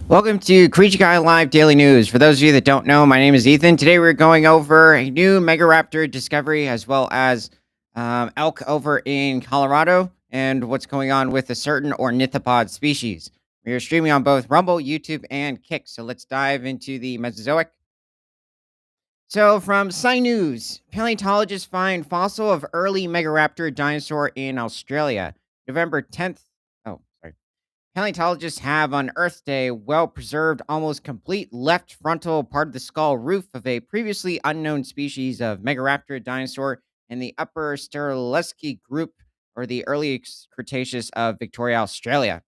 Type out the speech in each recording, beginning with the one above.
Welcome to Creature Guy Live Daily News. For those of you that don't know, my name is Ethan. Today we're going over a new Megaraptor discovery as well as elk over in Colorado and what's going on with a certain ornithopod species. We are streaming on both Rumble, YouTube, and Kick. So let's dive into the Mesozoic. So from Sci News, paleontologists find fossil of early Megaraptor dinosaur in Australia. November 10th. Oh, sorry. Paleontologists have unearthed a well preserved, almost complete left frontal part of the skull roof of a previously unknown species of Megaraptorid dinosaur in the upper Streletsky group or the early Cretaceous of Victoria, Australia.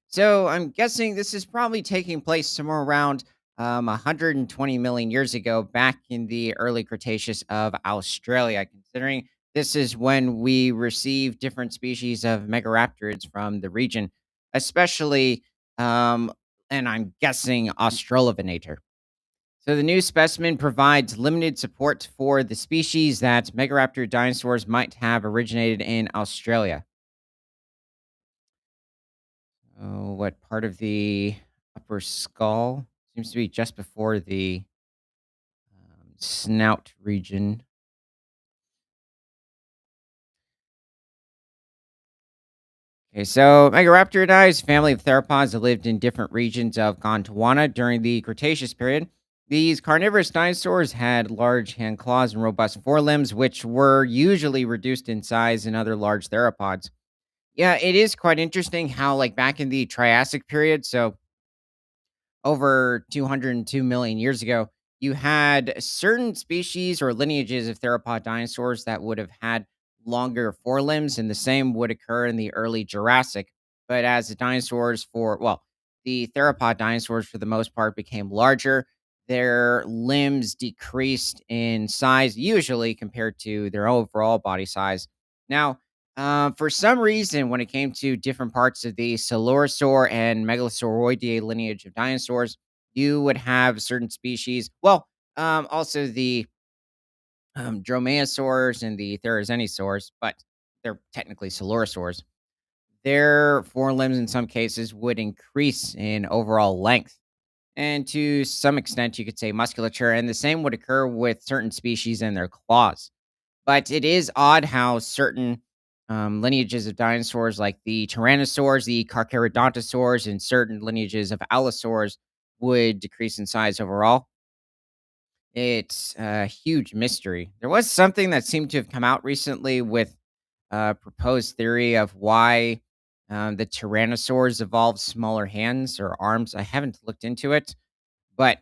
So I'm guessing this is probably taking place somewhere around 120 million years ago, back in the early Cretaceous of Australia, considering this is when we received different species of megaraptorids from the region, especially, um, and I'm guessing Australopithecus. So the new specimen provides limited support for the species that Megaraptor dinosaurs might have originated in Australia. Oh, what part of the upper skull? Seems to be just before the snout region. Okay, so Megaraptoridae, family of theropods that lived in different regions of Gondwana during the Cretaceous period. These carnivorous dinosaurs had large hand claws and robust forelimbs, which were usually reduced in size in other large theropods. Yeah, it is quite interesting how, like, back in the Triassic period, so over 202 million years ago, you had certain species or lineages of theropod dinosaurs that would have had longer forelimbs, and the same would occur in the early Jurassic. But as the dinosaurs the theropod dinosaurs for the most part became larger, their limbs decreased in size, usually compared to their overall body size. Now, for some reason, when it came to different parts of the Coelurosaur and Megalosauroideae lineage of dinosaurs, you would have certain species. Also the dromaeosaurs and the therizinosaurs, but they're technically Coelurosaurs. Their forelimbs, in some cases, would increase in overall length. And to some extent, you could say musculature, and the same would occur with certain species and their claws. But it is odd how certain lineages of dinosaurs, like the tyrannosaurs, the carcharodontosaurs, and certain lineages of allosaurs, would decrease in size overall. It's a huge mystery. There was something that seemed to have come out recently with a proposed theory of why the tyrannosaurs evolved smaller hands or arms. I haven't looked into it, but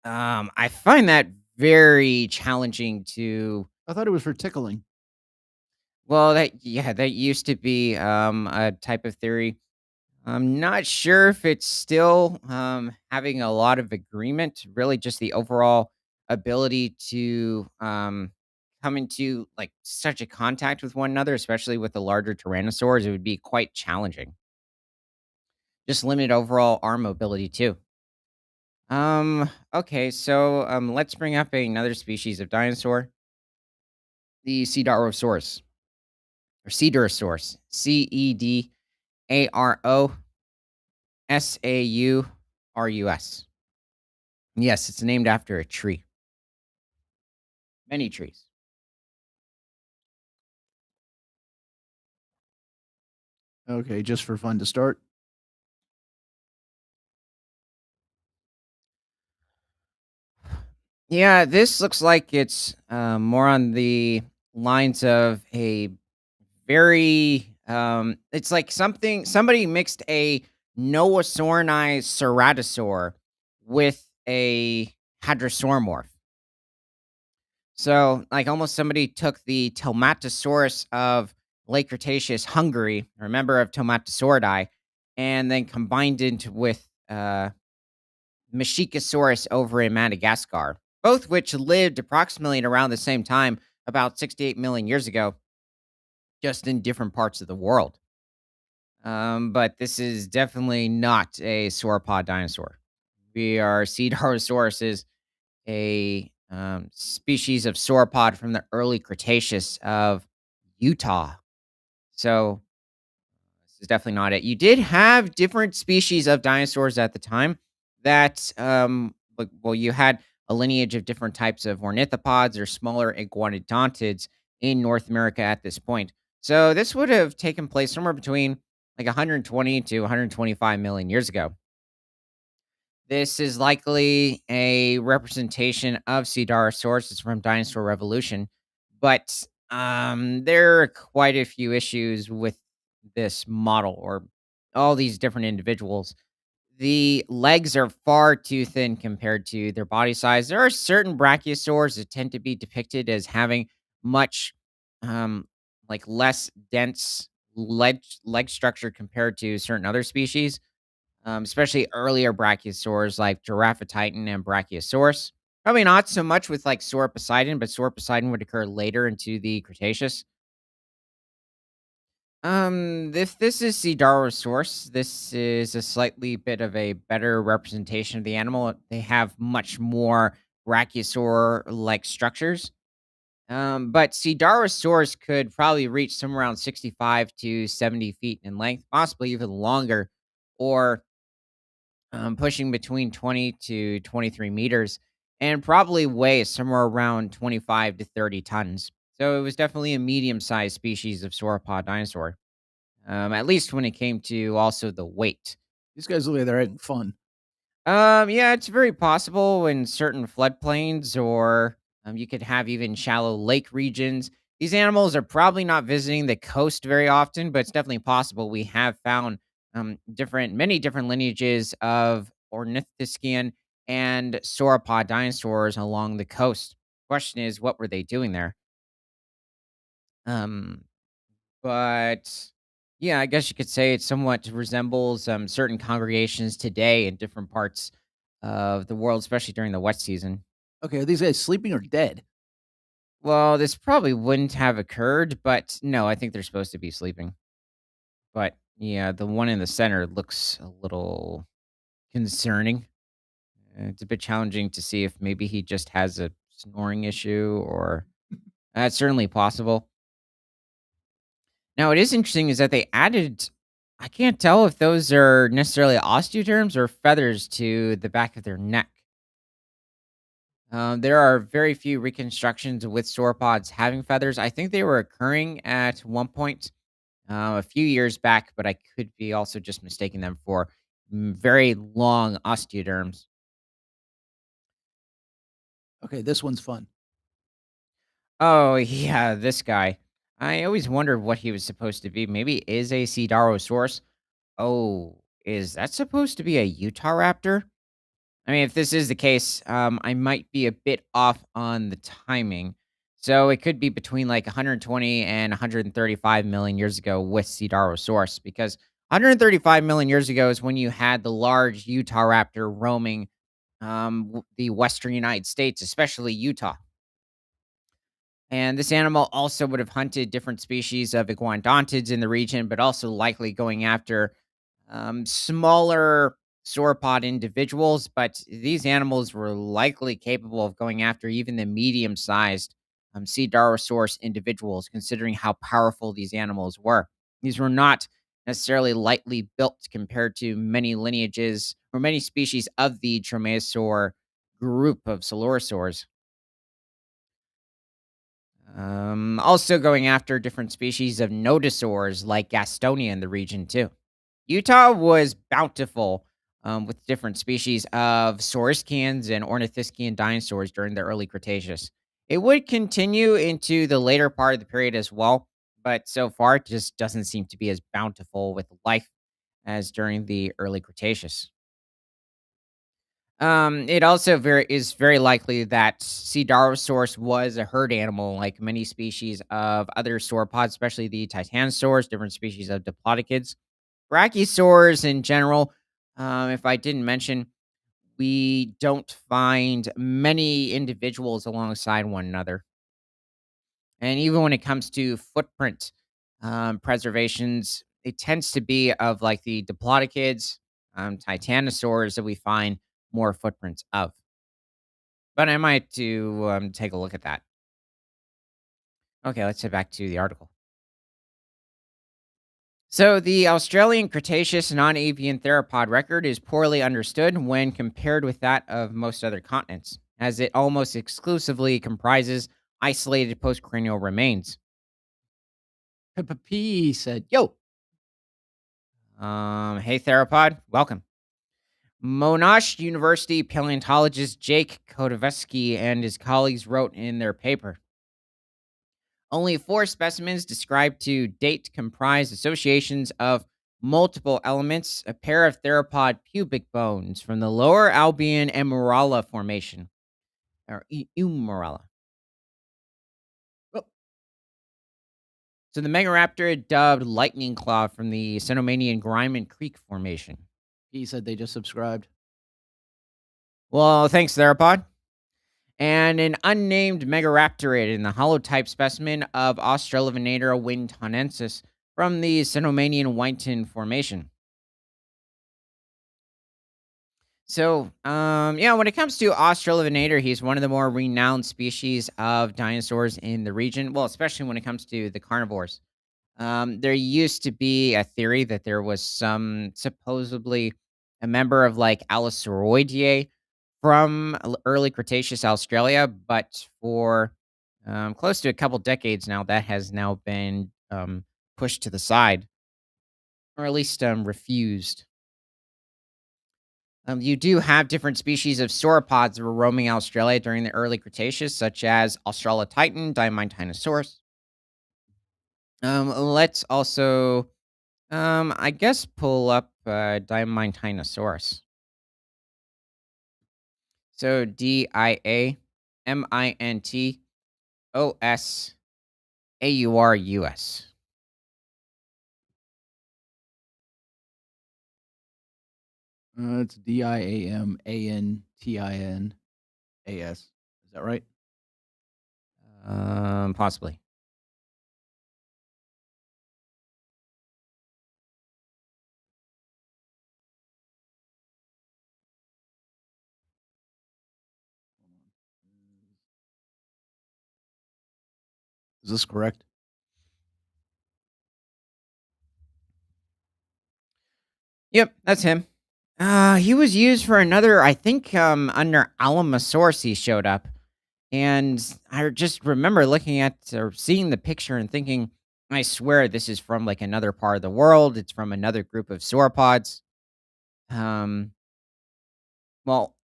I find that very challenging to. I thought it was for tickling. Well, that used to be, a type of theory. I'm not sure if it's still, having a lot of agreement, really just the overall ability to, come into, like, such a contact with one another, especially with the larger tyrannosaurs, it would be quite challenging. Just limited overall arm mobility too. Okay, so, let's bring up another species of dinosaur, the Cedarosaurus, or Cedarosaurus, Cedarosaurus. Yes, it's named after a tree. Many trees. Okay, just for fun to start. Yeah, this looks like it's more on the lines of a very it's like somebody mixed a Noasaurni ceratosaur with a hadrosauromorph. So, like, almost somebody took the Telmatosaurus of late Cretaceous Hungary, a member of Tomatosauridae, and then combined it with Machikosaurus over in Madagascar, both which lived approximately at around the same time, about 68 million years ago, just in different parts of the world. But this is definitely not a sauropod dinosaur. We are Cedarosaurus is a species of sauropod from the early Cretaceous of Utah. So This is definitely not it. You did have different species of dinosaurs at the time that, like, well, you had a lineage of different types of ornithopods or smaller iguanodontids in North America at this point. So this would have taken place somewhere between like 120 to 125 million years ago. This is likely a representation of Cedarosaurus. It's from Dinosaur Revolution, but there are quite a few issues with this model or all these different individuals. The legs are far too thin compared to their body size. There are certain brachiosaurs that tend to be depicted as having much, um, like less dense leg structure compared to certain other species, especially earlier brachiosaurs like Giraffatitan and Brachiosaurus. Probably not so much with like Sauroposeidon, but Sauroposeidon would occur later into the Cretaceous. If this is Cedarosaurus, this is a slightly bit of a better representation of the animal. They have much more brachiosaur-like structures. But Cedarosaurus could probably reach somewhere around 65 to 70 feet in length, possibly even longer, or pushing between 20 to 23 meters, and probably weighs somewhere around 25 to 30 tons. So it was definitely a medium-sized species of sauropod dinosaur, at least when it came to also the weight. These guys look like they're having fun. Yeah, it's very possible in certain floodplains, or you could have even shallow lake regions. These animals are probably not visiting the coast very often, but it's definitely possible. We have found many different lineages of ornithischian and sauropod dinosaurs along the coast. Question is, what were they doing there? Um, but yeah, I guess you could say it somewhat resembles certain congregations today in different parts of the world, especially during the wet season. Okay, are these guys sleeping or dead? Well, this probably wouldn't have occurred, but no, I think they're supposed to be sleeping. But yeah, the one in the center looks a little concerning. It's a bit challenging to see if maybe he just has a snoring issue, or that's certainly possible. Now, it is interesting is that they added, I can't tell if those are necessarily osteoderms or feathers to the back of their neck. There are very few reconstructions with sauropods having feathers. I think they were occurring at one point a few years back, but I could be also just mistaking them for very long osteoderms. Okay, this one's fun. Oh, yeah, this guy. I always wondered what he was supposed to be. Maybe is a Cedarosaurus. Oh, is that supposed to be a Utah raptor? I mean, if this is the case, I might be a bit off on the timing. So it could be between like 120 and 135 million years ago with Cedarosaurus, because 135 million years ago is when you had the large Utah raptor roaming the western United States, especially Utah. And this animal also would have hunted different species of iguanodontids in the region, but also likely going after smaller sauropod individuals. But these animals were likely capable of going after even the medium sized Cedarosaurus individuals, considering how powerful these animals were. These were not necessarily lightly built compared to many lineages or many species of the Dromaeosaur group of Coelurosaurs. Also going after different species of nodosaurs like Gastonia in the region too. Utah was bountiful with different species of saurischians and ornithischian dinosaurs during the early Cretaceous. It would continue into the later part of the period as well, but so far it just doesn't seem to be as bountiful with life as during the early Cretaceous. It also is very likely that Cedarosaurus was a herd animal, like many species of other sauropods, especially the titanosaurs, different species of diplodocids. Brachiosaurs in general, if I didn't mention, we don't find many individuals alongside one another. And even when it comes to footprint preservations, it tends to be of like the diplodocids, titanosaurs that we find more footprints of. But I might do take a look at that. Okay, let's head back to the article. So, the Australian Cretaceous non avian theropod record is poorly understood when compared with that of most other continents, as it almost exclusively comprises isolated postcranial remains. P said, "Yo, Hey, theropod, welcome. Monash University paleontologist Jake Kodovsky and his colleagues wrote in their paper. Only four specimens described to date comprise associations of multiple elements, a pair of theropod pubic bones from the lower Albion Emerala formation, or Umarala. oh, So the Megaraptorid dubbed lightning claw from the Cenomanian Gryman Creek formation. P said they just subscribed." Well, thanks, theropod. And an unnamed Megaraptorid in the holotype specimen of Australopithecus wintonensis from the Cenomanian Whiten formation. So, yeah, when it comes to Australopithecus, he's one of the more renowned species of dinosaurs in the region. Well, especially when it comes to the carnivores. There used to be a theory that there was some supposedly a member of like Allosauridae from early Cretaceous Australia, but for close to a couple decades now, that has now been pushed to the side, or at least refused. You do have different species of sauropods that were roaming Australia during the early Cretaceous, such as Australotitan, Diamantinosaurus. Let's also, I guess, pull up Diamantinosaurus. So Diamantinosaurus. It's Diamantins. Is that right? Possibly. Is this correct? Yep, that's him. He was used for another, I think, under Alamosaurus he showed up. And I just remember looking at or seeing the picture and thinking, I swear this is from like another part of the world. It's from another group of sauropods. Um, well,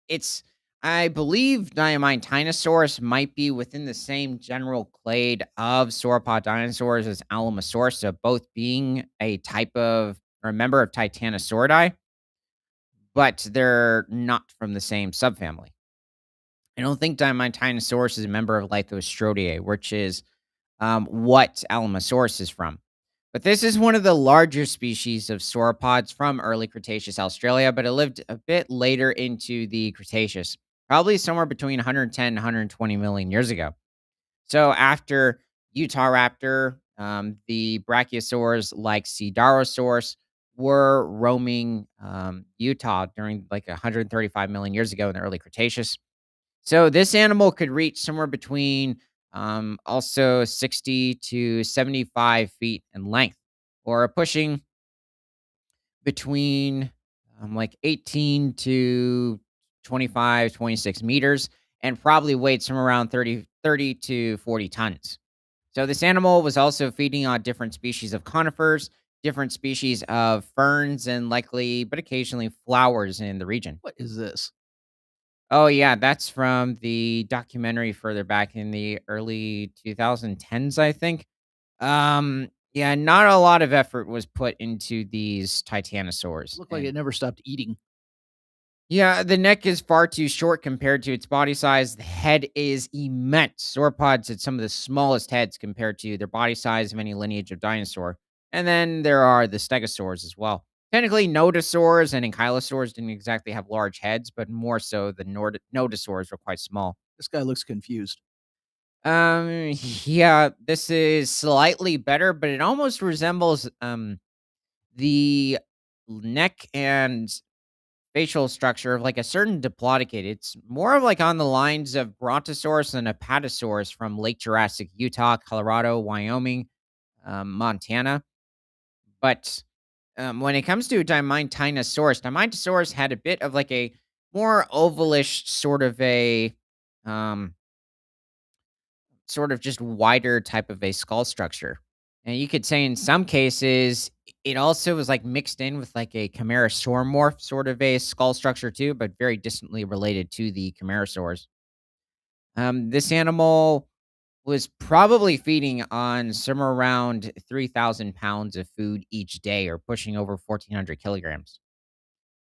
I believe Diamantinosaurus might be within the same general clade of sauropod dinosaurs as Alamosaurus, so both being a type of or a member of Titanosauridae, but they're not from the same subfamily. I don't think Diamantinosaurus is a member of Lithostrodiae, which is what Alamosaurus is from. But this is one of the larger species of sauropods from early Cretaceous Australia, but it lived a bit later into the Cretaceous, probably somewhere between 110 and 120 million years ago. So after Utahraptor, the brachiosaurs like Cedarosaurus were roaming Utah during like 135 million years ago in the early Cretaceous. So this animal could reach somewhere between also 60 to 75 feet in length, or pushing between like 18 to 25, 26 meters, and probably weighed somewhere around 30 to 40 tons. So this animal was also feeding on different species of conifers, different species of ferns, and likely, but occasionally, flowers in the region. What is this? Oh, yeah, that's from the documentary further back in the early 2010s, I think. Yeah, not a lot of effort was put into these titanosaurs, Looked like and it never stopped eating. yeah, the neck is far too short compared to its body size. The head is immense. Sauropods had some of the smallest heads compared to their body size of any lineage of dinosaur. And then there are the stegosaurs as well. Technically, nodosaurs and ankylosaurs didn't exactly have large heads, but more so the nodosaurs were quite small. This guy looks confused. Yeah, this is slightly better, but it almost resembles the neck and facial structure of like a certain diplodocid. It's more of like on the lines of Brontosaurus and Apatosaurus from late Jurassic Utah, Colorado, Wyoming, Montana. But when it comes to Dimintinosaurus had a bit of like a more ovalish um, sort of just wider type of a skull structure. And you could say in some cases, it also was like mixed in with like a Chimerasauromorph sort of a skull structure too, but very distantly related to the Chimerasaurs. This animal was probably feeding on somewhere around 3,000 pounds of food each day or pushing over 1,400 kilograms.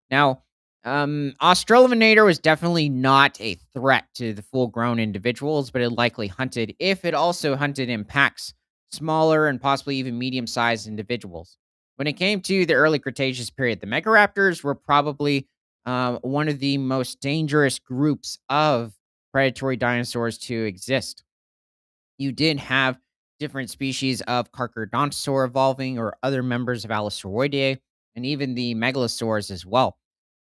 Now, Australovenator was definitely not a threat to the full grown individuals, but it likely hunted if it also hunted in packs, smaller and possibly even medium sized individuals. When it came to the early Cretaceous period, the Megaraptors were probably one of the most dangerous groups of predatory dinosaurs to exist. You did have different species of Carcharodontosaur evolving or other members of Allosauridae, and even the megalosaurs as well.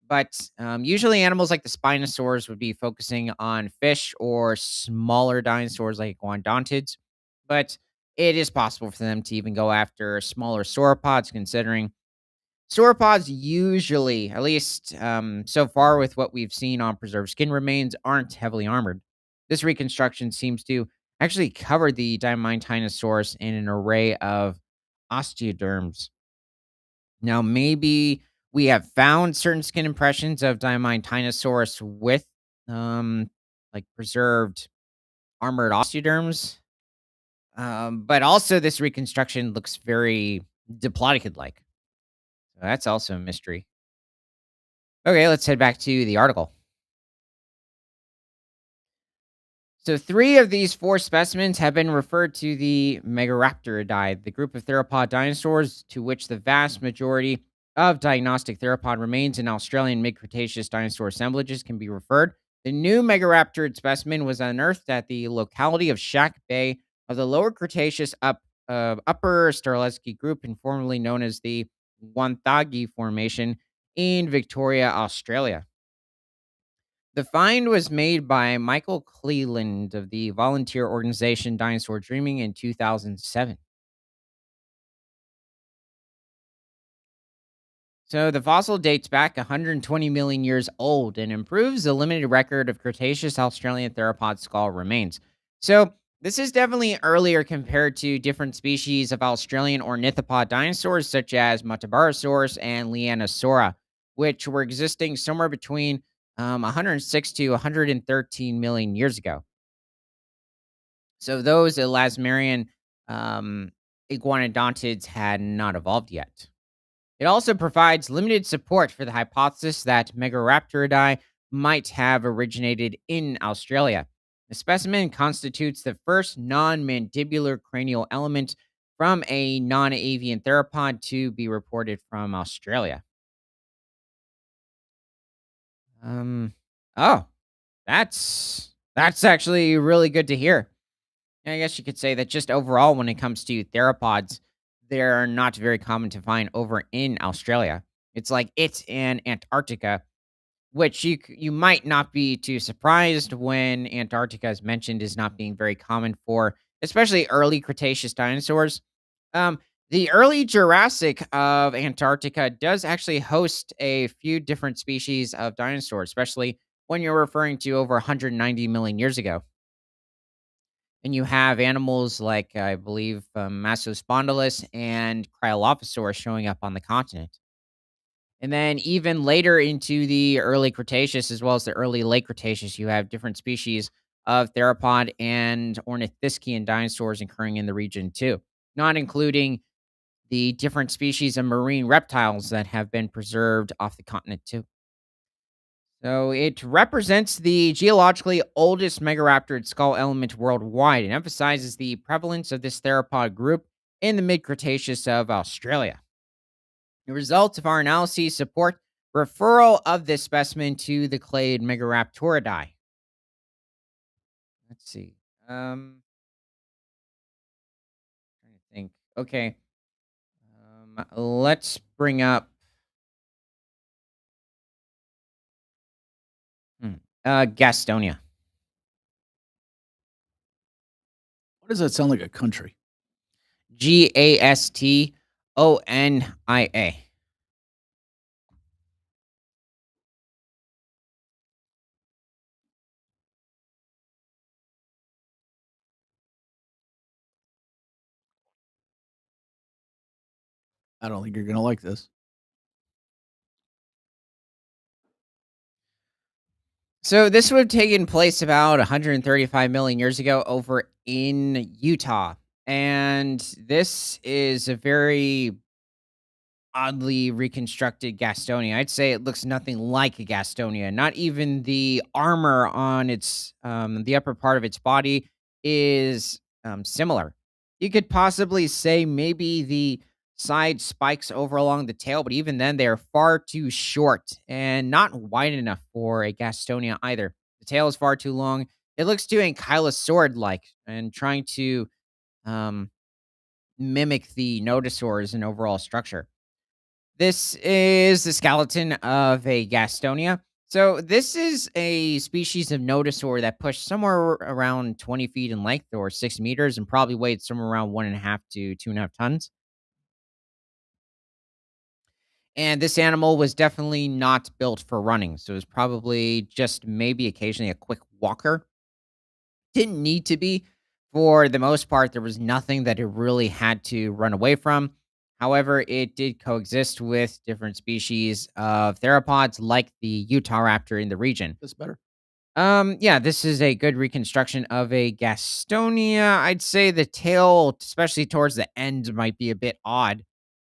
But usually, animals like the Spinosaurs would be focusing on fish or smaller dinosaurs like iguanodontids. But it is possible for them to even go after smaller sauropods, considering sauropods usually, at least so far with what we've seen on preserved skin remains, aren't heavily armored. This reconstruction seems to actually cover the Diamantinosaurus in an array of osteoderms. Now, maybe we have found certain skin impressions of Diamantinosaurus with like preserved armored osteoderms. But also this reconstruction looks very diplodocid like. So that's also a mystery. Okay, let's head back to the article. So, three of these four specimens have been referred to the Megaraptoridae, the group of theropod dinosaurs to which the vast majority of diagnostic theropod remains in Australian mid Cretaceous dinosaur assemblages can be referred. The new Megaraptorid specimen was unearthed at the locality of Shack Bay of the Lower Cretaceous Upper Strzelecki group, informally known as the Wanthagi Formation in Victoria, Australia. The find was made by Michael Cleland of the volunteer organization Dinosaur Dreaming in 2007. So the fossil dates back 120 million years old and improves the limited record of Cretaceous Australian theropod skull remains. So this is definitely earlier compared to different species of Australian ornithopod dinosaurs such as Matabarosaurus and Lianosaura, which were existing somewhere between 106 to 113 million years ago. So those elasmarian um, iguanodontids had not evolved yet. It also provides limited support for the hypothesis that Megaraptoridae might have originated in Australia. The specimen constitutes the first non mandibular cranial element from a non avian theropod to be reported from Australia. Um, oh, that's actually really good to hear. I guess you could say that just overall, when it comes to theropods, they're not very common to find over in Australia. It's like it's in Antarctica, which you might not be too surprised when Antarctica is mentioned as not being very common for, especially early Cretaceous dinosaurs. Um, the early Jurassic of Antarctica does actually host a few different species of dinosaurs, especially when you're referring to over 190 million years ago. And you have animals like, I believe, Massospondylus and Cryolophosaurus showing up on the continent. And then even later into the early Cretaceous, as well as the early late Cretaceous, you have different species of theropod and ornithischian dinosaurs occurring in the region too, not including the different species of marine reptiles that have been preserved off the continent too. So it represents the geologically oldest Megaraptorid skull element worldwide and emphasizes the prevalence of this theropod group in the mid Cretaceous of Australia. The results of our analyses support referral of this specimen to the clade Megaraptoridae. Let's see. Trying to think. Okay. Let's bring up hmm, Gastonia. Why does that sound like a country? Gast Onia. I don't think you're gonna like this. So this would have taken place about 135 million years ago over in Utah. And this is a very oddly reconstructed Gastonia. I'd say it looks nothing like a Gastonia. Not even the armor on its the upper part of its body is similar. You could possibly say maybe the side spikes over along the tail, but even then they're far too short and not wide enough for a Gastonia either. The tail is far too long. It looks too ankylosaur like and trying to um, mimic the nodosaurs in overall structure. This is the skeleton of a Gastonia. So this is a species of nodosaur that pushed somewhere around 20 feet in length or 6 meters and probably weighed somewhere around 1.5 to 2.5 tons. And this animal was definitely not built for running. So it was probably just maybe occasionally a quick walker. Didn't need to be. For the most part, there was nothing that it really had to run away from. However, it did coexist with different species of theropods like the Utah raptor in the region. This better. Yeah, this is a good reconstruction of a Gastonia. I'd say the tail, especially towards the end, might be a bit odd.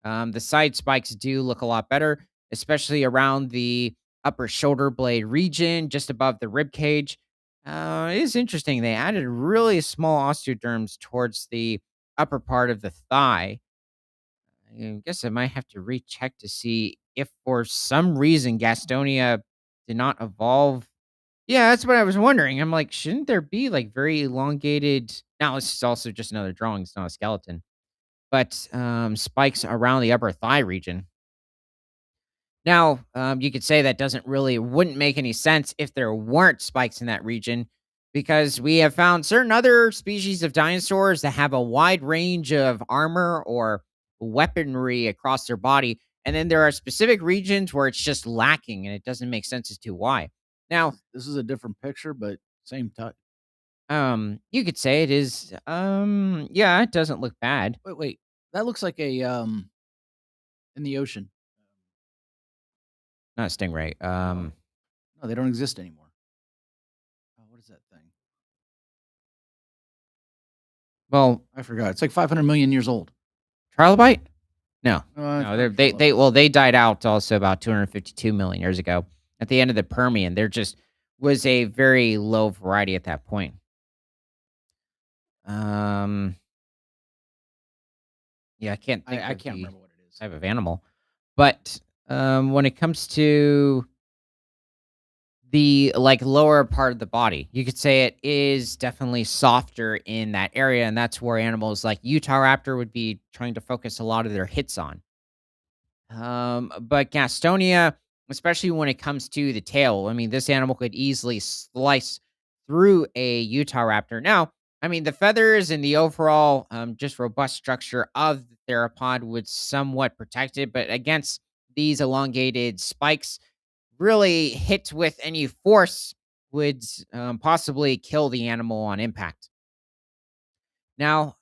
The side spikes do look a lot better, especially around the upper shoulder blade region, just above the rib cage. It is interesting. They added really small osteoderms towards the upper part of the thigh. I guess I might have to recheck to see if for some reason Gastonia did not evolve. Yeah, that's what I was wondering. I'm like, shouldn't there be like very elongated? Now, this is also just another drawing. It's not a skeleton, but spikes around the upper thigh region. Now, you could say that doesn't really wouldn't make any sense if there weren't spikes in that region, because we have found certain other species of dinosaurs that have a wide range of armor or weaponry across their body, and then there are specific regions where it's just lacking, and it doesn't make sense as to why. Now, This is a different picture, but same type. you could say it is, yeah, it doesn't look bad. Wait. That looks like a in the ocean. Not a stingray. No, they don't exist anymore. Oh, what is that thing? Well, I forgot. It's like 500 million years old. trilobite? No, It's no, not a they trilobite. well, they died out also about 252 million years ago at the end of the Permian. There just was a very low variety at that point. Um, yeah, I can't think I of can't the remember what it is. type of animal, but when it comes to the like lower part of the body, you could say it is definitely softer in that area, and that's where animals like Utah raptor would be trying to focus a lot of their hits on. But Gastonia, especially when it comes to the tail, I mean, this animal could easily slice through a Utah raptor. Now, I mean, the feathers and the overall just robust structure of the theropod would somewhat protect it, but against these elongated spikes, really hit with any force would possibly kill the animal on impact. Now,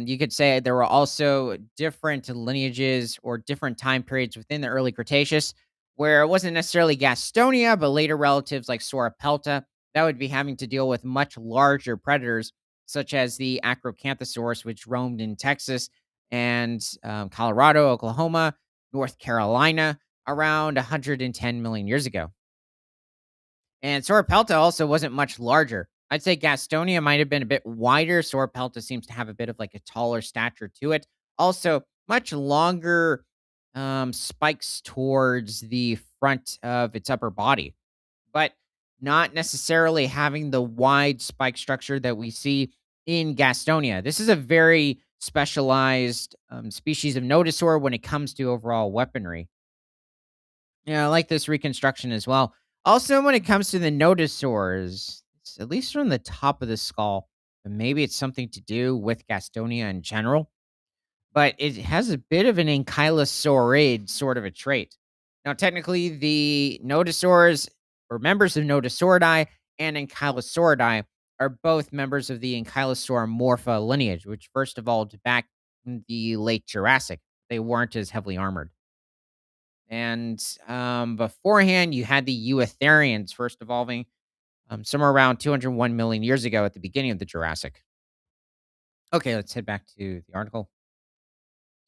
you could say there were also different lineages or different time periods within the early Cretaceous where it wasn't necessarily Gastonia, but later relatives like Sauropelta that would be having to deal with much larger predators, such as the Acrocanthosaurus, which roamed in Texas and Colorado, Oklahoma, North Carolina around 110 million years ago. And Sauropelta also wasn't much larger. I'd say Gastonia might have been a bit wider. Sauropelta seems to have a bit of like a taller stature to it. Also, much longer spikes towards the front of its upper body, but not necessarily having the wide spike structure that we see in Gastonia. This is a very specialized species of nodosaur when it comes to overall weaponry. Yeah, I like this reconstruction as well. Also, when it comes to the nodosaurs, it's at least from the top of the skull, but maybe it's something to do with Gastonia in general. but it has a bit of an ankylosaurid sort of a trait. Now, technically, the nodosaurs or members of Nodosauridae and Ankylosauridae are both members of the Ankylosaur lineage, which first evolved back in the late Jurassic. They weren't as heavily armored. And beforehand, you had the Eutherians first evolving somewhere around 201 million years ago at the beginning of the Jurassic. Okay, let's head back to the article.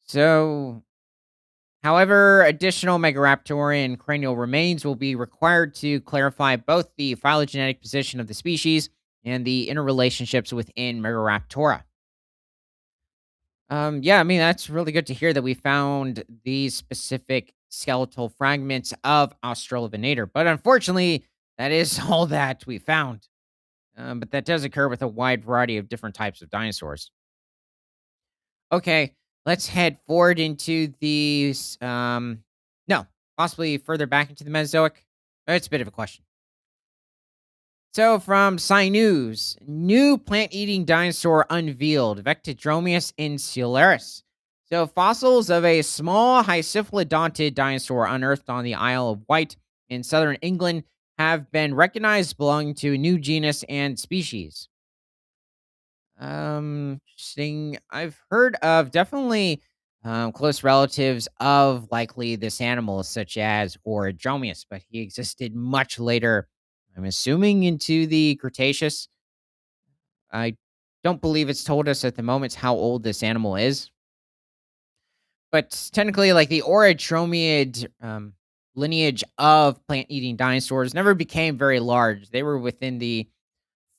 So, however, additional Megaraptorian cranial remains will be required to clarify both the phylogenetic position of the species and the interrelationships within Megaraptora. Yeah, I mean, that's really good to hear that we found these specific skeletal fragments of Australovenator. But unfortunately, that is all that we found. But that does occur with a wide variety of different types of dinosaurs. Okay, let's head forward into these. No, possibly further back into the Mesozoic. It's a bit of a question. So, from Sci News, new plant-eating dinosaur unveiled, Vectodromius insularis. So, fossils of a small hycephalodontid dinosaur unearthed on the Isle of Wight in southern England have been recognized belonging to a new genus and species. Interesting. I've heard of definitely close relatives of likely this animal, such as Orodromius, but he existed much later. I'm assuming into the Cretaceous. I don't believe it's told us at the moment how old this animal is, but technically, like the Orodromiid lineage of plant-eating dinosaurs never became very large. They were within the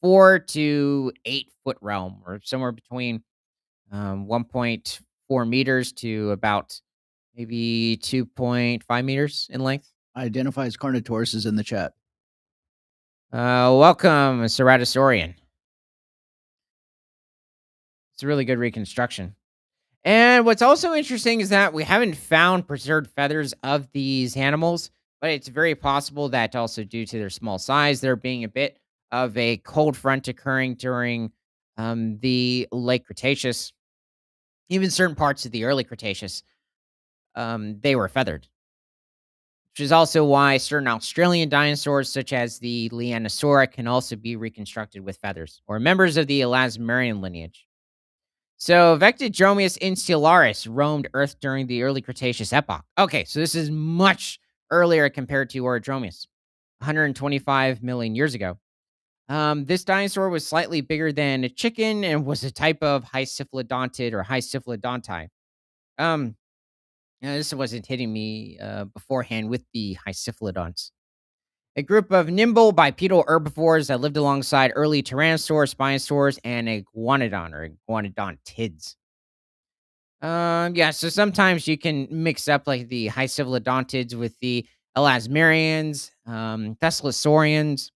4 to 8 foot realm, or somewhere between 1.4 meters to about maybe 2.5 meters in length. Identifies Carnotaurus is in the chat. Welcome, Ceratosaurian. It's a really good reconstruction. And what's also interesting is that we haven't found preserved feathers of these animals, but it's very possible that also due to their small size, there being a bit of a cold front occurring during the late Cretaceous, even certain parts of the early Cretaceous, they were feathered, which is also why certain Australian dinosaurs, such as the Leanosaura, can also be reconstructed with feathers, or members of the Elasmerian lineage. So, Vectodromius insularis roamed Earth during the early Cretaceous epoch. Okay, so this is much earlier compared to Orodromius, 125 million years ago. This dinosaur was slightly bigger than a chicken and was a type of Hycephalodontid or Hycephalodonti. Um, this wasn't hitting me beforehand with the Hycephalodonts. A group of nimble bipedal herbivores that lived alongside early Tyrannosaurs, Spinosaurs, and Iguanodon or Iguanodontids. Yeah, so sometimes you can mix up like the Hycephalodontids with the Elasmerians, Thessalosauриans.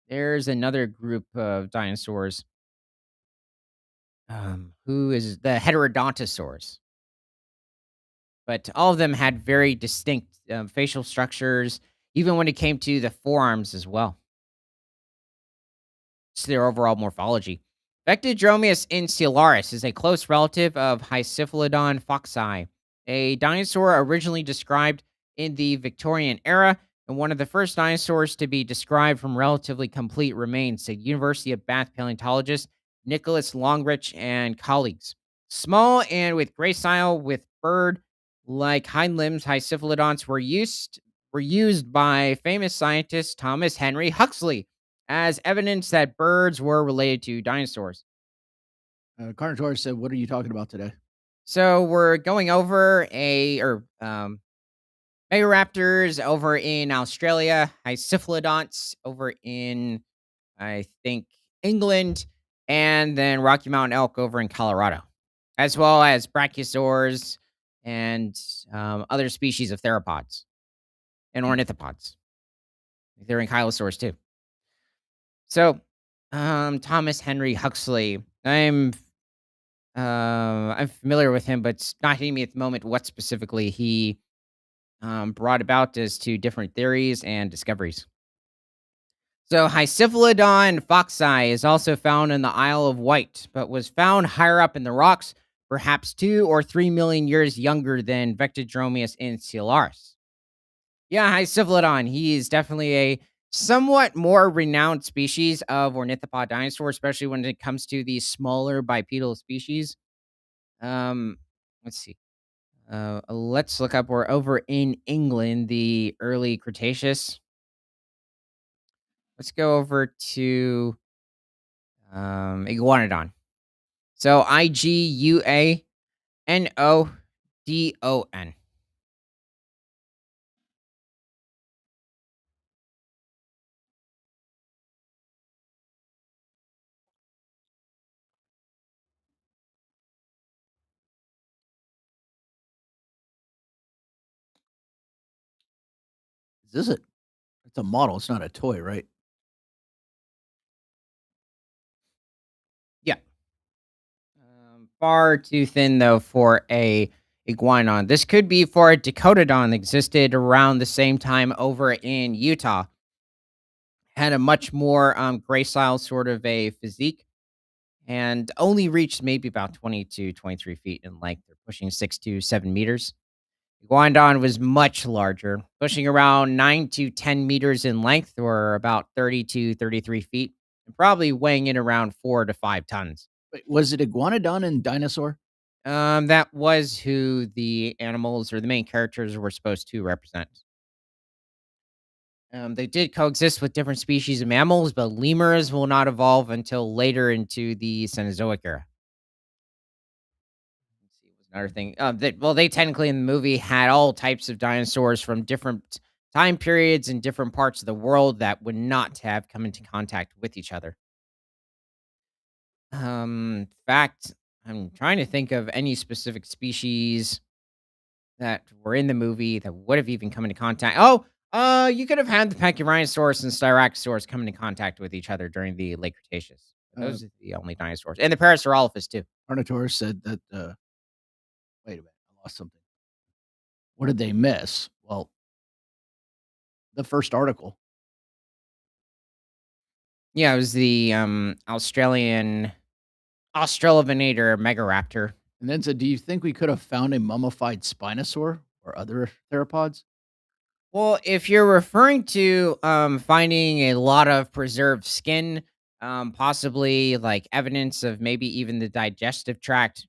There's another group of dinosaurs. Who is the Heterodontosaurs? But all of them had very distinct facial structures, even when it came to the forearms as well. It's their overall morphology. Vectodromius insularis is a close relative of Hycephalodon foxi, a dinosaur originally described in the Victorian era and one of the first dinosaurs to be described from relatively complete remains, said University of Bath paleontologist Nicholas Longrich and colleagues. Small and with gracile with bird like hind limbs, Hycephalodonts were used by famous scientist Thomas Henry Huxley as evidence that birds were related to dinosaurs. Carnotaurus said, "What are you talking about today?" So we're going over Megaraptors over in Australia, Hycephalodonts over in I think England, and then Rocky Mountain elk over in Colorado, as well as brachiosaurs and other species of theropods and ornithopods. They're in Ankylosaurs too. So, Thomas Henry Huxley. I'm familiar with him, but it's not hitting me at the moment what specifically he brought about as to different theories and discoveries. So, Hycephalodon foxi is also found in the Isle of Wight, but was found higher up in the rocks, perhaps 2 or 3 million years younger than Vectodromius and Coelaurus. Yeah, hi, Cephalodon. He is definitely a somewhat more renowned species of ornithopod dinosaur, especially when it comes to the smaller bipedal species. Um, let's see. Let's look up. We're over in England, the early Cretaceous. Let's go over to Iguanodon. So Iguanodon. Is this it? It's a model. It's not a toy, right? Yeah. Far too thin though for a iguanon. This could be for a Decotodon that existed around the same time over in Utah. Had a much more gracile sort of a physique and only reached maybe about 20 to 23 feet in length. They're pushing 6 to 7 meters. Iguanodon was much larger, pushing around 9 to 10 meters in length, or about 30 to 33 feet, and probably weighing in around 4 to 5 tons. Wait, was it iguanodon and dinosaur? That was who the animals or the main characters were supposed to represent. They did coexist with different species of mammals, but lemurs will not evolve until later into the Cenozoic era. Let's see, was another thing. They technically in the movie had all types of dinosaurs from different time periods in different parts of the world that would not have come into contact with each other. Fact, I'm trying to think of any specific species that were in the movie that would have even come into contact. Oh, you could have had the Pachyrhinosaurus and Styracosaurus come into contact with each other during the late Cretaceous. Uh, Those are the only dinosaurs, and the Parasaurolophus too. Carnotaurus said that. Wait a minute, I lost something. What did they miss? Well, the first article, Yeah, it was the Australian Australovenator Megaraptor. and then said, "Do you think we could have found a mummified Spinosaur or other theropods?" Well, if you're referring to finding a lot of preserved skin, possibly like evidence of maybe even the digestive tract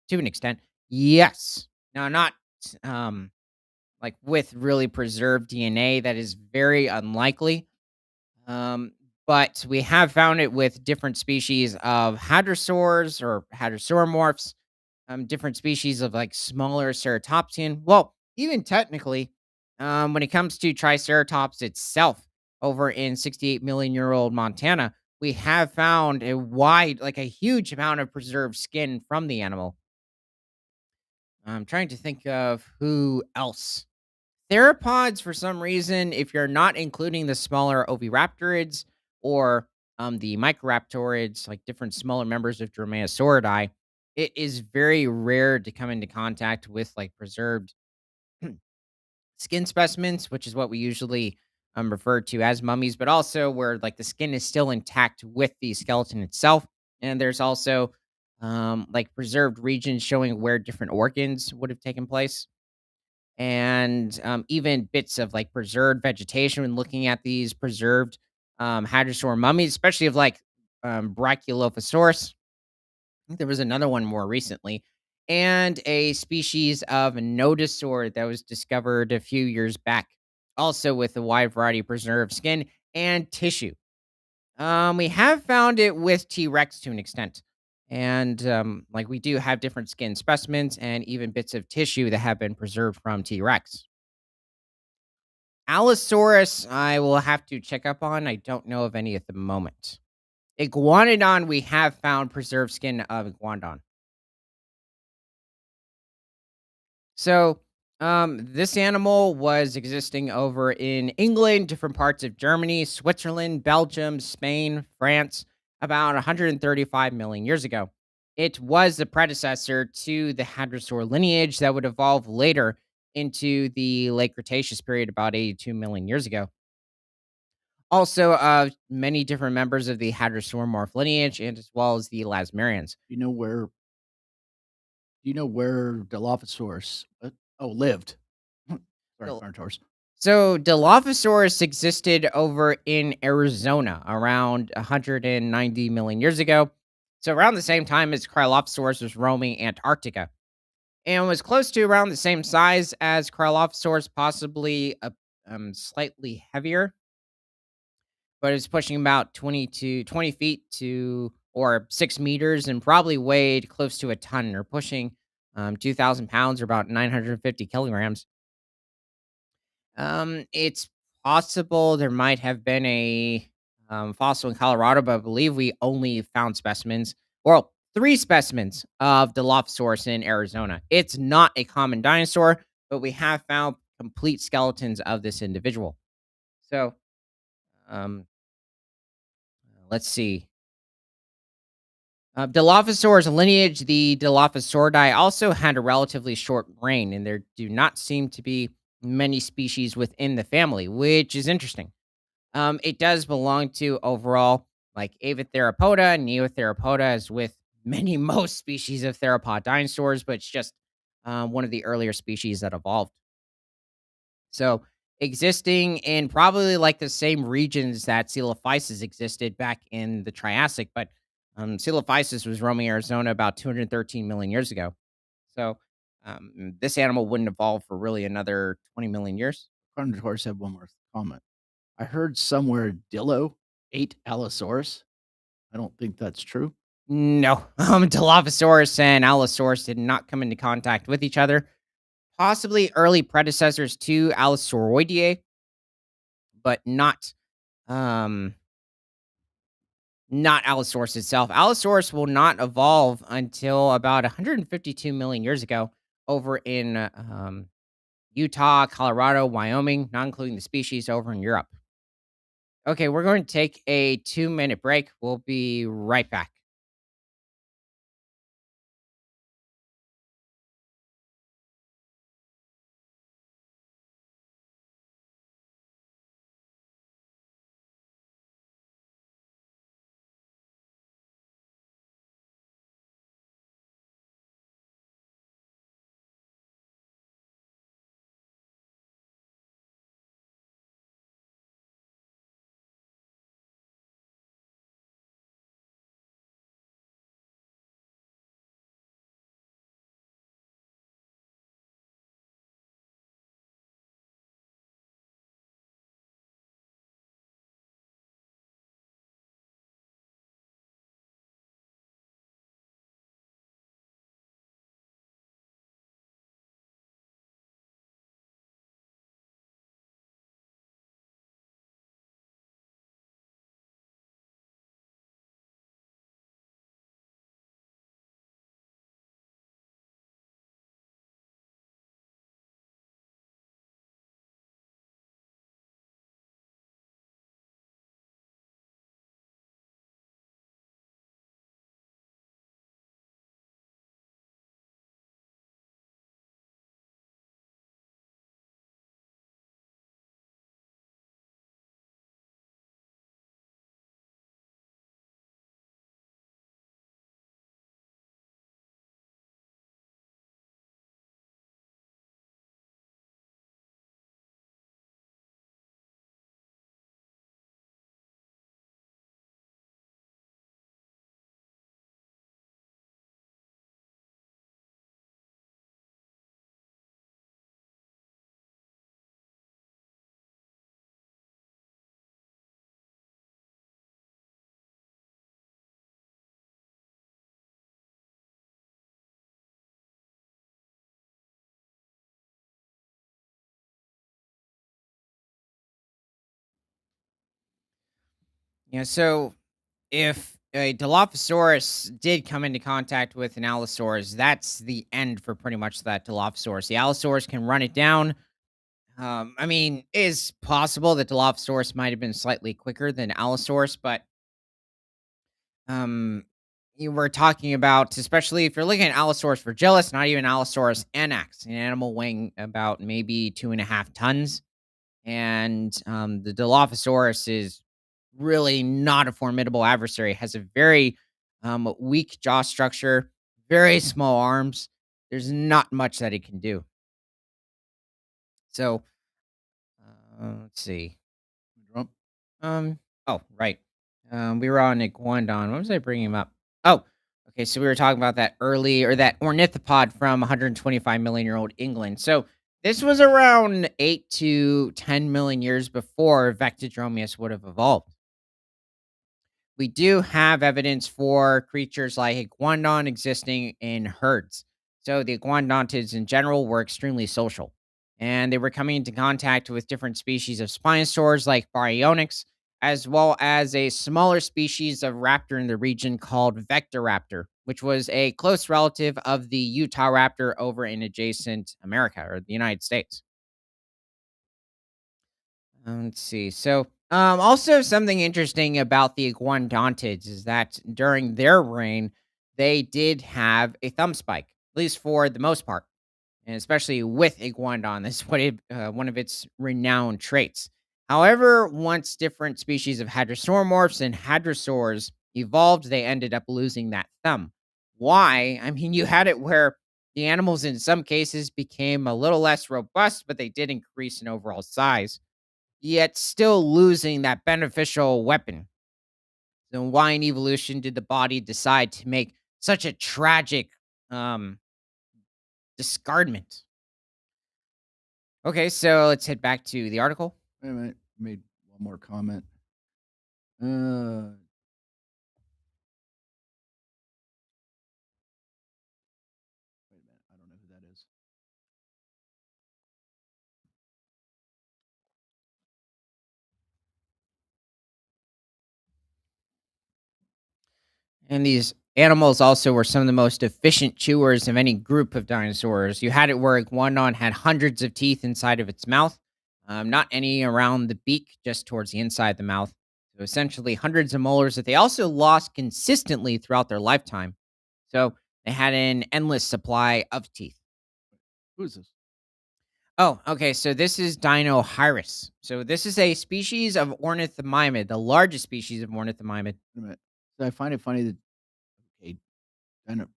to an extent, yes. Now, not um like with really preserved DNA, that is very unlikely. Um, but we have found it with different species of hadrosaurs or hadrosauromorphs, different species of like smaller ceratopsian. Well, even technically, when it comes to Triceratops itself, over in 68 million year old Montana, we have found a wide, like a huge amount of preserved skin from the animal. I'm trying to think of who else. Theropods, for some reason, if you're not including the smaller oviraptorids or the microraptorids, like different smaller members of Dromaeosauridae, it is very rare to come into contact with like preserved skin specimens, which is what we usually refer to as mummies, but also where like the skin is still intact with the skeleton itself. And there's also like preserved regions showing where different organs would have taken place and even bits of like preserved vegetation when looking at these preserved hadrosaur mummies, especially of like Brachylophosaurus. I think there was another one more recently, and a species of nodosaur that was discovered a few years back, also with a wide variety of preserved skin and tissue. We have found it with T Rex to an extent. And like we do have different skin specimens and even bits of tissue that have been preserved from T Rex. Allosaurus, I will have to check up on. I don't know of any at the moment. Iguanodon, we have found preserved skin of Iguanodon. So, this animal was existing over in England, different parts of Germany, Switzerland, Belgium, Spain, France, about 135 million years ago. It was the predecessor to the hadrosaur lineage that would evolve later into the late Cretaceous period, about 82 million years ago. Also, many different members of the hadrosauromorph lineage, and as well as the Lasmarians. You know where Do you know where Dilophosaurus lived? Sorry, Dil- Carnotaurus. So, Dilophosaurus existed over in Arizona around 190 million years ago. So, around the same time as Cryolophosaurus was roaming Antarctica, and was close to around the same size as Cryolophosaurus, possibly slightly heavier, but it's pushing about 20 feet to or 6 meters and probably weighed close to a ton or pushing 2,000 pounds or about 950 kilograms. It's possible there might have been a fossil in Colorado, but I believe we only found specimens, well, three specimens of Dilophosaurus in Arizona. It's not a common dinosaur, but we have found complete skeletons of this individual. So, um, let's see. Dilophosaurus lineage, the Dilophosauridae, also had a relatively short reign, and there do not seem to be many species within the family, which is interesting. It does belong to overall like Avitheropoda and Neotheropoda, as with many most species of theropod dinosaurs, but it's just one of the earlier species that evolved. So, existing in probably like the same regions that Coelophysis existed back in the Triassic, but Coelophysis was roaming Arizona about 213 million years ago. So, this animal wouldn't evolve for really another 20 million years. Carnotaurus had one more comment. I heard somewhere Dillo ate Allosaurus. I don't think that's true. No, Dilophosaurus and Allosaurus did not come into contact with each other. Possibly early predecessors to Allosauroideae, but um not Allosaurus itself. Allosaurus will not evolve until about 152 million years ago over in Utah, Colorado, Wyoming, not including the species over in Europe. Okay, we're going to take a 2-minute break. We'll be right back. Yeah, so if a Dilophosaurus did come into contact with an Allosaurus, that's the end for pretty much that Dilophosaurus. The Allosaurus can run it down. I mean, it's possible that Dilophosaurus might have been slightly quicker than Allosaurus, but um, you were talking about, especially if you're looking at Allosaurus fragilis, not even Allosaurus anax, an animal weighing about maybe 2.5 tons. And the Dilophosaurus is really not a formidable adversary. Has a very weak jaw structure, very small arms. There's not much that it can do. So, let's see. Trump. Um, oh, right. We were on Iguanodon. What was I bringing him up? Oh, okay. So we were talking about that early or that ornithopod from 125 million year old England. So this was around 8 to 10 million years before Vectodromius would have evolved. We do have evidence for creatures like iguanodon existing in herds. So the iguanodontids in general were extremely social, and they were coming into contact with different species of spinosaurs like Baryonyx, as well as a smaller species of raptor in the region called Vectoraptor, which was a close relative of the Utah raptor over in adjacent America or the United States. Let's see. So, also something interesting about the iguanodontids is that during their reign, they did have a thumb spike, at least for the most part, and especially with iguanodon, this is one of its renowned traits. However, once different species of hadrosauromorphs and hadrosaurs evolved, they ended up losing that thumb. Why? I mean, you had it where the animals in some cases became a little less robust, but they did increase in overall size yet still losing that beneficial weapon. So why in evolution did the body decide to make such a tragic um discardment? Okay, so let's head back to the article. Wait a minute. Made one more comment. Uh, Wait a minute. I don't know who that is. And these animals also were some of the most efficient chewers of any group of dinosaurs. You had it where Iguanodon had hundreds of teeth inside of its mouth, not any around the beak, just towards the inside of the mouth. So essentially, hundreds of molars that they also lost consistently throughout their lifetime. So they had an endless supply of teeth. Who is this? Oh, okay. So this is Dinohyrus. So this is a species of ornithomimid, the largest species of ornithomimid. Wait a minute. So I find it funny that okay, Dino,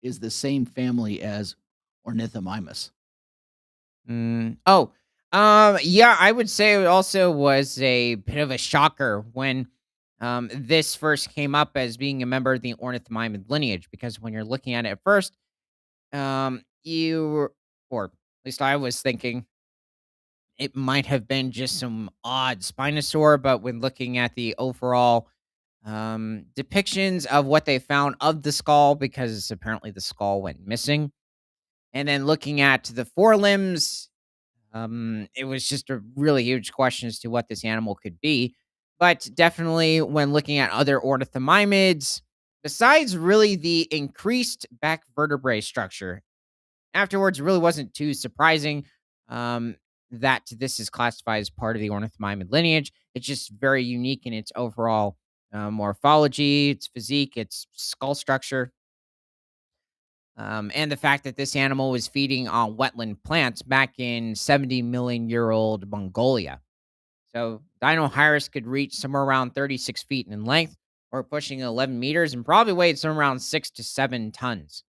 is the same family as Ornithomimus. Oh, yeah, I would say it also was a bit of a shocker when this first came up as being a member of the ornithomimid lineage, because when you're looking at it at first, or at least I was thinking it might have been just some odd Spinosaur, but when looking at the overall depictions of what they found of the skull, because apparently the skull went missing, and then looking at the forelimbs, it was just a really huge question as to what this animal could be. But definitely, when looking at other ornithomimids, besides really the increased back vertebrae structure, afterwards really wasn't too surprising um, that this is classified as part of the ornithomimid lineage. It's just very unique in its overall morphology, its physique, its skull structure, and the fact that this animal was feeding on wetland plants back in 70 million year old Mongolia. So Dinohyrus could reach somewhere around 36 feet in length or pushing 11 meters and probably weighed somewhere around 6 to 7 tons.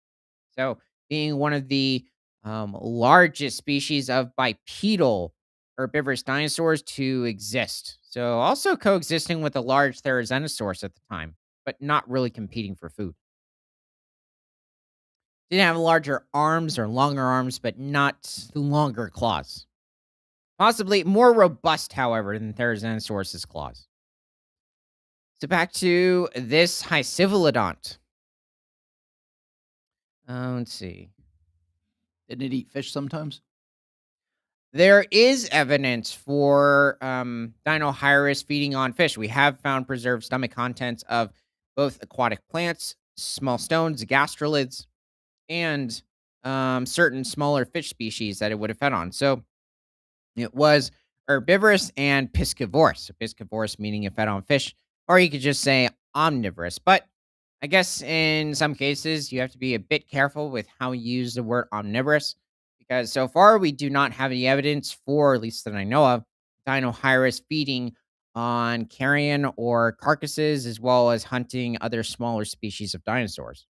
So, being one of the largest species of bipedal herbivorous dinosaurs to exist. So, also coexisting with a large Therizinosaurus at the time, but not really competing for food. Didn't have larger arms or longer arms, but not longer claws. Possibly more robust, however, than Therizinosaurus's claws. So, back to this Hycivelodont. Let's see. Didn't it eat fish sometimes? There is evidence for Dinohyrus feeding on fish. We have found preserved stomach contents of both aquatic plants, small stones, gastrolids, and certain smaller fish species that it would have fed on. So it was herbivorous and piscivorous. So piscivorous meaning it fed on fish, or you could just say omnivorous. But I guess in some cases you have to be a bit careful with how you use the word omnivorous because so far we do not have any evidence for, at least that I know of, Dinohyrus feeding on carrion or carcasses as well as hunting other smaller species of dinosaurs.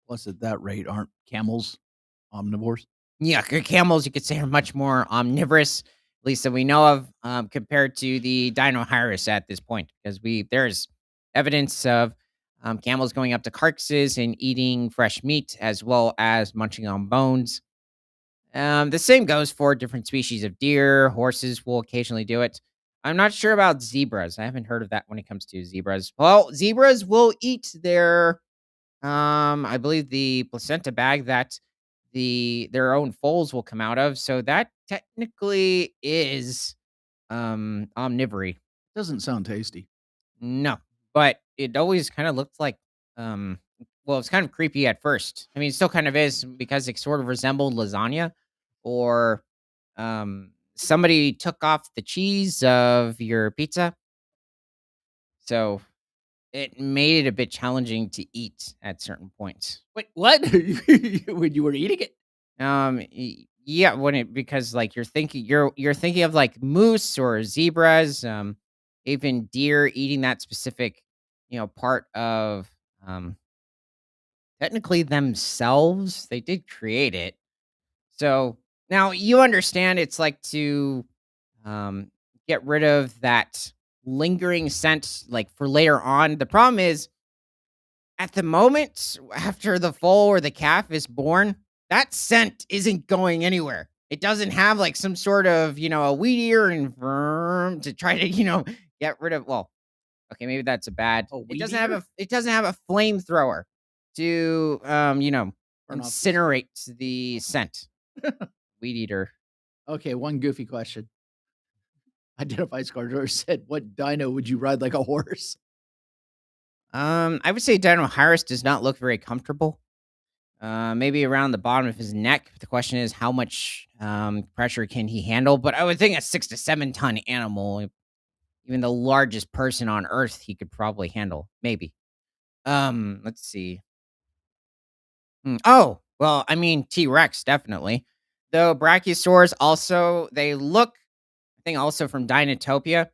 Plus, at that rate, aren't camels omnivores? Yeah, camels, you could say, are much more omnivorous, at least that we know of, compared to the Dinosaurus at this point, because there's evidence of camels going up to carcasses and eating fresh meat as well as munching on bones. The same goes for different species of deer. Horses will occasionally do it. I'm not sure about zebras. I haven't heard of that when it comes to zebras. Well, zebras will eat I believe the placenta bag that their own foals will come out of, so that technically is omnivory. Doesn't sound tasty. No, but it always kind of looked like um well, it's kind of creepy at first. I mean, it still kind of is because it sort of resembled lasagna or somebody took off the cheese of your pizza. So it made it a bit challenging to eat at certain points. Wait, what? When you were eating it? Yeah, when it because like you're thinking of like moose or zebras, even deer eating that specific, part of um technically themselves. They did create it. So now you understand it's like to um get rid of that lingering scent like for later on. The problem is at the moment, after the foal or the calf is born, that scent isn't going anywhere. It doesn't have like some sort of, a weed eater and worm to try to, get rid of. Well, okay, maybe that's a bad. A It weed doesn't have eater? a it doesn't have a flamethrower to Turn off the scent. incinerate the scent. Weed eater. Okay, one goofy question. Identify Scar said, "What dino would you ride like a horse?" I would say Dino Harris does not look very comfortable. Maybe around the bottom of his neck. The question is, how much pressure can he handle? But I would think a 6 to 7 ton animal, even the largest person on Earth, he could probably handle. Maybe. Let's see. Oh, well, I mean T Rex definitely. Though Brachiosaurs also they look. I think also from Dinotopia.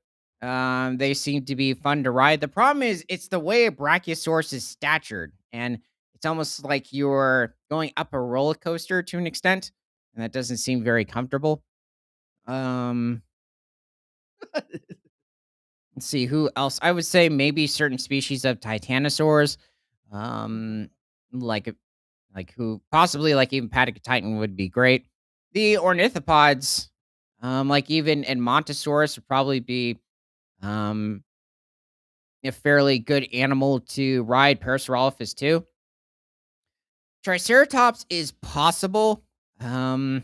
They seem to be fun to ride. The problem is it's the way a Brachiosaurus is statured, and it's almost like you're going up a roller coaster to an extent, and that doesn't seem very comfortable. Um, let's see who else. I would say maybe certain species of Titanosaurs, um, like like who possibly like even Patagotitan would be great. The ornithopods, like even and Montosaurus would probably be um a fairly good animal to ride. Parasaurolophus too. Triceratops is possible. Um,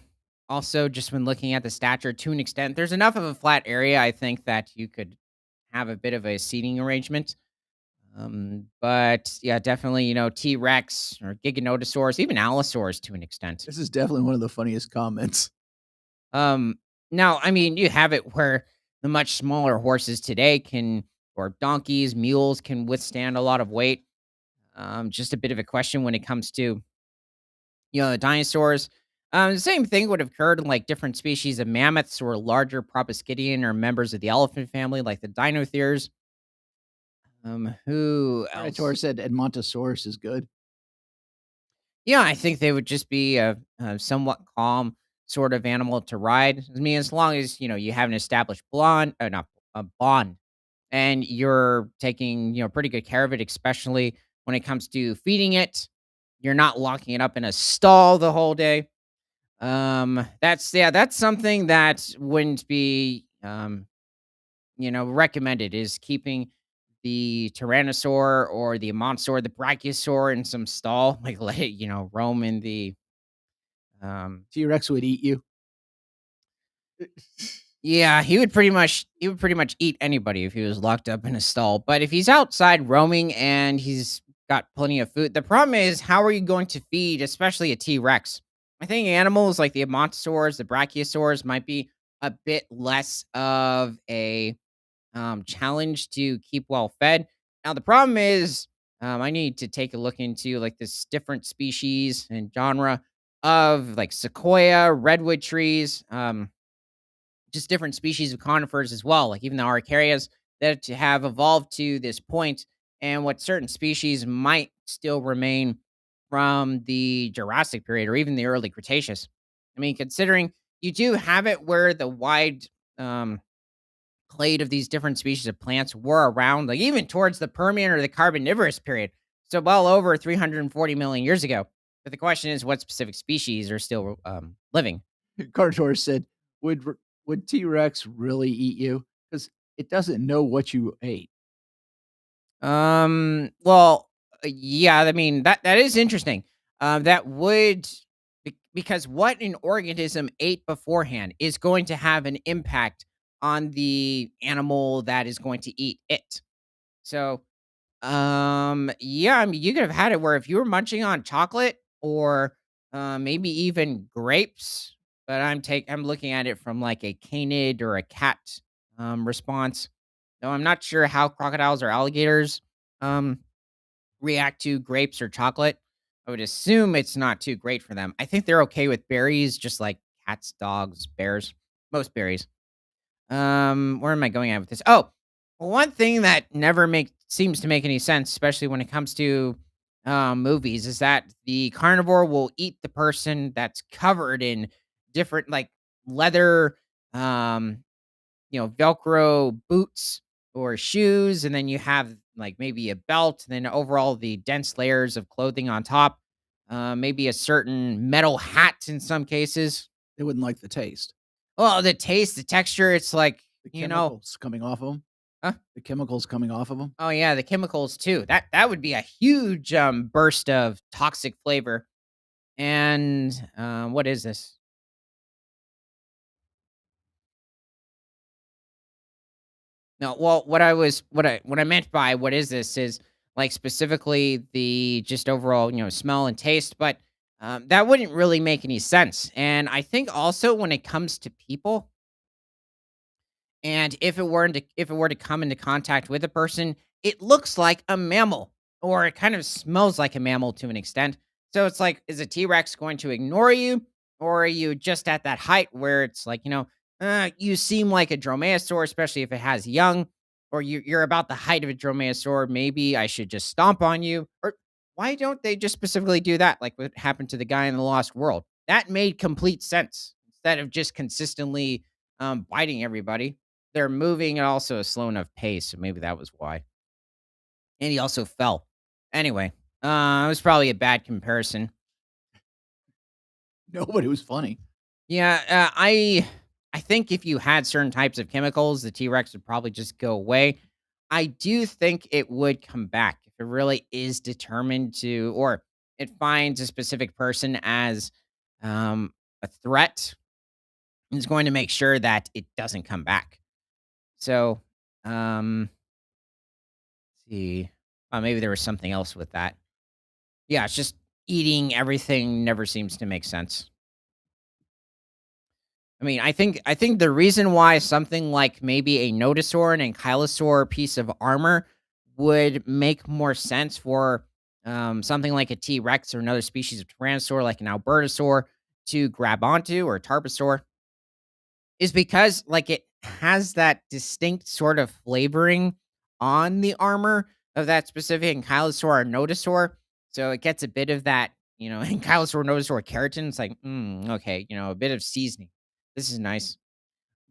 Also, just when looking at the stature to an extent, there's enough of a flat area. I think that you could have a bit of a seating arrangement. But yeah, definitely, T Rex or Giganotosaurus, even Allosaurus to an extent. This is definitely one of the funniest comments. Um, Now, I mean, you have it where the much smaller horses today or donkeys, mules can withstand a lot of weight. Just a bit of a question when it comes to, the dinosaurs. The same thing would have occurred in like different species of mammoths or larger proboscidean or members of the elephant family, like the dinotheres. Who Predator else? said Edmontosaurus is good. Yeah, I think they would just be a somewhat calm sort of animal to ride. I mean, as long as you have an established not a bond, and you're taking pretty good care of it, especially when it comes to feeding it. You're not locking it up in a stall the whole day. That's something that wouldn't be recommended is keeping the tyrannosaur or the monster, the brachiosaur in some stall, like let it, roam in the um T Rex would eat you. yeah, he would pretty much eat anybody if he was locked up in a stall. But if he's outside roaming and he's got plenty of food, the problem is how are you going to feed, especially a T-Rex? I think animals like the Ammontosaurs, the Brachiosaurs might be a bit less of a challenge to keep well fed. Now the problem is I need to take a look into like this different species and genre of like sequoia, redwood trees. Just different species of conifers as well, like even the araucarias that have evolved to this point, and what certain species might still remain from the Jurassic period or even the early Cretaceous. I mean, considering you do have it where the wide um, clade of these different species of plants were around, like even towards the Permian or the Carboniferous period. So well over 340 million years ago. But the question is, what specific species are still living? Carnotaurus said, would T Rex really eat you? Because it doesn't know what you ate. Well, yeah, I mean that is interesting. That would because what an organism ate beforehand is going to have an impact on the animal that is going to eat it. So, yeah, I mean, you could have had it where if you were munching on chocolate or maybe even grapes, but I'm looking at it from like a canid or a cat response. No, I'm not sure how crocodiles or alligators um react to grapes or chocolate. I would assume it's not too great for them. I think they're okay with berries, just like cats, dogs, bears, most berries. Where am I going at with this? Oh, one thing that never make seems to make any sense, especially when it comes to movies, is that the carnivore will eat the person that's covered in different like leather, um, Velcro boots or shoes, and then you have like maybe a belt, and then overall the dense layers of clothing on top. Maybe a certain metal hat in some cases. They wouldn't like the taste. Well, the taste, the texture, it's like, The you know, chemicals coming off of them. huh? The chemicals coming off of them. Oh yeah, the chemicals too. That would be a huge burst of toxic flavor. And what is this? No, well, what I meant by what is this is like specifically the just overall, smell and taste, but that wouldn't really make any sense. And I think also when it comes to people, and if it were to come into contact with a person, it looks like a mammal, or it kind of smells like a mammal to an extent. So it's like, is a T-Rex going to ignore you, or are you just at that height where it's like, you seem like a dromaeosaur, especially if it has young, or you're about the height of a dromaeosaur. Maybe I should just stomp on you. Or why don't they just specifically do that, like what happened to the guy in the Lost World? That made complete sense instead of just consistently biting everybody. They're moving at also a slow enough pace, so maybe that was why. And he also fell. Anyway, it was probably a bad comparison. No, but it was funny. Yeah, I think if you had certain types of chemicals, the T-Rex would probably just go away. I do think it would come back if it really is determined to, or it finds a specific person as um, a threat. It's going to make sure that it doesn't come back. So, see. Maybe there was something else with that. Yeah, it's just eating everything never seems to make sense. I mean, I think the reason why something like maybe a nodosaur and ankylosaur piece of armor would make more sense for something like a T Rex or another species of tyrannosaur like an Albertosaur to grab onto, or a Tarbosaur, is because, like, it has that distinct sort of flavoring on the armor of that specific Ankylosaur or Nodosaur, so it gets a bit of that, Ankylosaur, Nodosaur keratin. It's like, okay, a bit of seasoning. This is nice,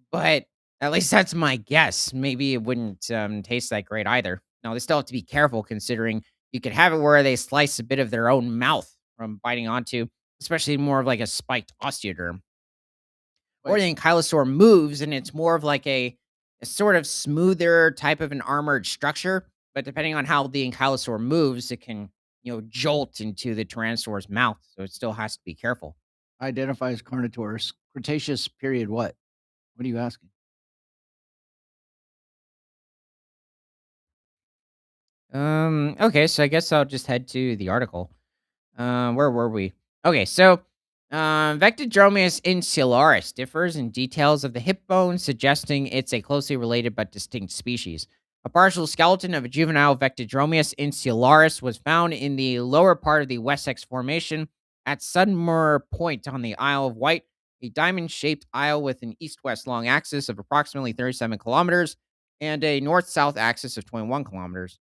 but at least that's my guess. Maybe it wouldn't, taste that great either. Now, they still have to be careful considering you could have it where they slice a bit of their own mouth from biting onto, especially more of like a spiked osteoderm. Or Wait, the ankylosaur moves, and it's more of like a sort of smoother type of an armored structure. But depending on how the ankylosaur moves, it can, jolt into the tyrannosaur's mouth. So it still has to be careful. identifies Carnotaurus. Cretaceous period what? What are you asking? Okay, so I guess I'll just head to the article. Where were we? Okay, so Vectodromius insularis differs in details of the hip bone, suggesting it's a closely related but distinct species. A partial skeleton of a juvenile Vectodromius insularis was found in the lower part of the Wessex Formation at Sudmore Point on the Isle of Wight, a diamond shaped isle with an east west long axis of approximately 37 kilometers and a north south axis of 21 kilometers.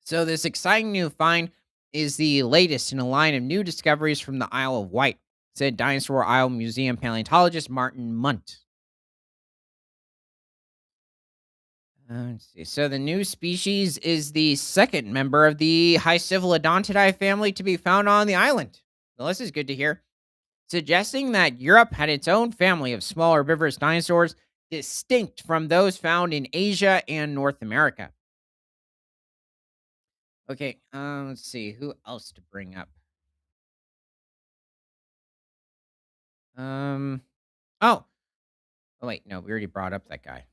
So, this exciting new find is the latest in a line of new discoveries from the Isle of Wight, said Dinosaur Isle Museum paleontologist Martin Munt. Let's see. So the new species is the second member of the Hycephalodontida family to be found on the island. Well, this is good to hear, suggesting that Europe had its own family of small herbivorous dinosaurs distinct from those found in Asia and North America. Okay, let's see who else to bring up. Um, oh, oh wait, no, we already brought up that guy.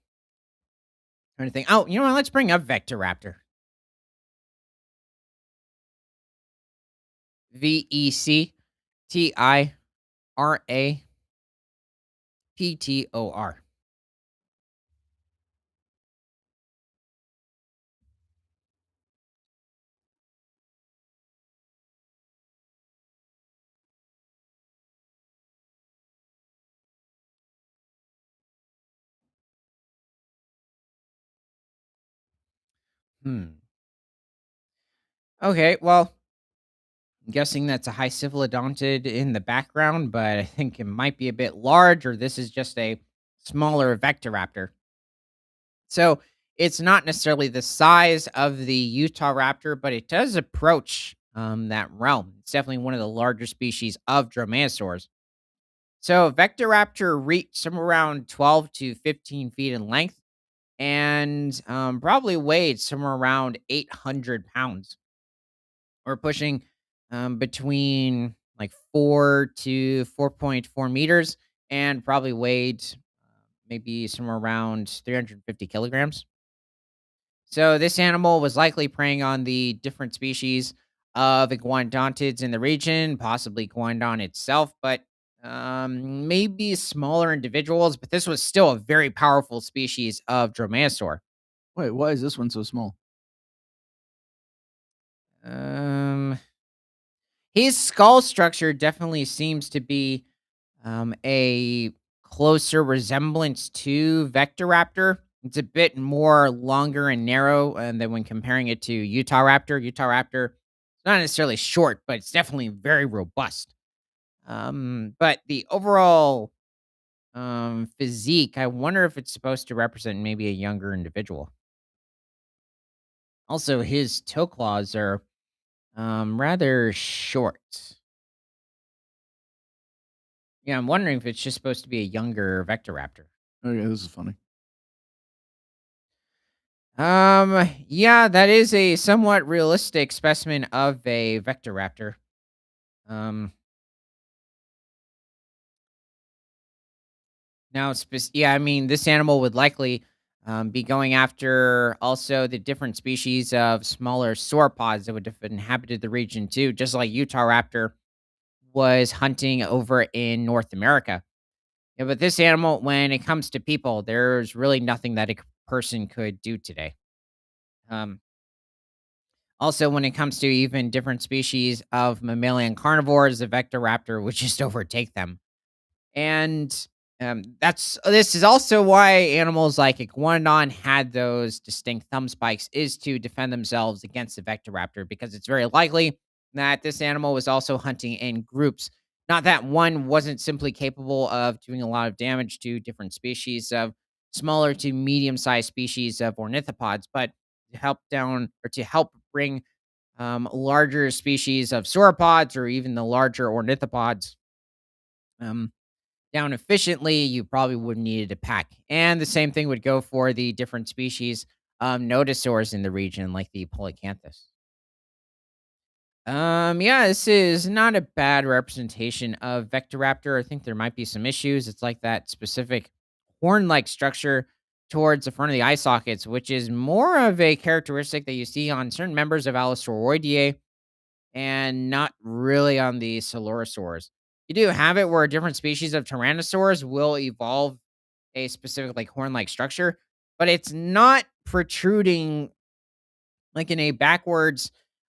Trying to think. Oh, you know what? Let's bring up Vectoraptor. Vectiraptor. Hmm. Okay, well, I'm guessing that's a high cephalodontid in the background, but I think it might be a bit large, or this is just a smaller Vectoraptor. So it's not necessarily the size of the Utah raptor, but it does approach that realm. It's definitely one of the larger species of dromaeosaurs. So Vectoraptor reached somewhere around 12 to 15 feet in length and probably weighed somewhere around 800 pounds. We're pushing between like 4 to 4.4 meters and probably weighed maybe somewhere around 350 kilograms. So this animal was likely preying on the different species of iguanodontids in the region, possibly iguanodon itself, but maybe smaller individuals. But this was still a very powerful species of dromaeosaur. Wait, why is this one so small? Um, his skull structure definitely seems to be a closer resemblance to Vectoraptor. It's a bit more longer and narrow, and then when comparing it to Utah Raptor, it's not necessarily short, but it's definitely very robust. But the overall physique, I wonder if it's supposed to represent maybe a younger individual. Also, his toe claws are rather short. Yeah, I'm wondering if it's just supposed to be a younger Vectoraptor. Oh yeah, this is funny. Yeah, that is a somewhat realistic specimen of a Vectoraptor. Um, yeah, I mean, this animal would likely be going after also the different species of smaller sauropods that would have inhabited the region too, just like Utah Raptor was hunting over in North America. Yeah, but this animal, when it comes to people, there's really nothing that person could do today. Um, Also, when it comes to even different species of mammalian carnivores, the Vectoraptor would just overtake them. And this is also why animals like Iguanodon had those distinct thumb spikes, is to defend themselves against the Vectoraptor, because it's very likely that this animal was also hunting in groups. Not that one wasn't simply capable of doing a lot of damage to different species of smaller to medium-sized species of ornithopods, but to help bring larger species of sauropods or even the larger ornithopods um, down efficiently, you probably would need a pack. And the same thing would go for the different species nodosaurs in the region, like the Polycanthus. Yeah, this is not a bad representation of Vectoraptor. I think there might be some issues. It's like that specific horn-like structure towards the front of the eye sockets, which is more of a characteristic that you see on certain members of Allosauridae and not really on the Coelurosaurs. You do have it where different species of Tyrannosaurs will evolve a specific like horn-like structure, but it's not protruding like in a backwards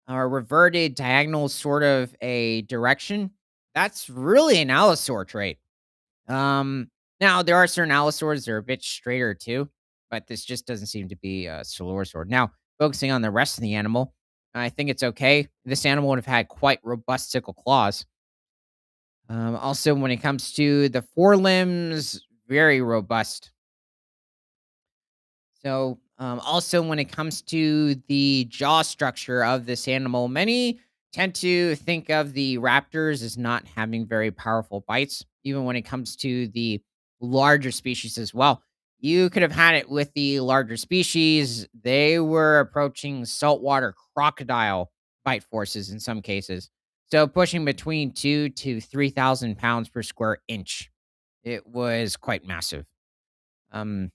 or reverted diagonal sort of a direction. That's really an allosaur trait. Um, Now there are certain allosaurs that are a bit straighter too, but this just doesn't seem to be a Coelurosaur. Now, focusing on the rest of the animal, I think it's okay. This animal would have had quite robust sickle claws. Also, when it comes to the forelimbs, very robust. So, also when it comes to the jaw structure of this animal, many tend to think of the raptors as not having very powerful bites, even when it comes to the larger species as well. You could have had it with the larger species. They were approaching saltwater crocodile bite forces in some cases. So, pushing between 2 to 3,000 pounds per square inch. It was quite massive. Um,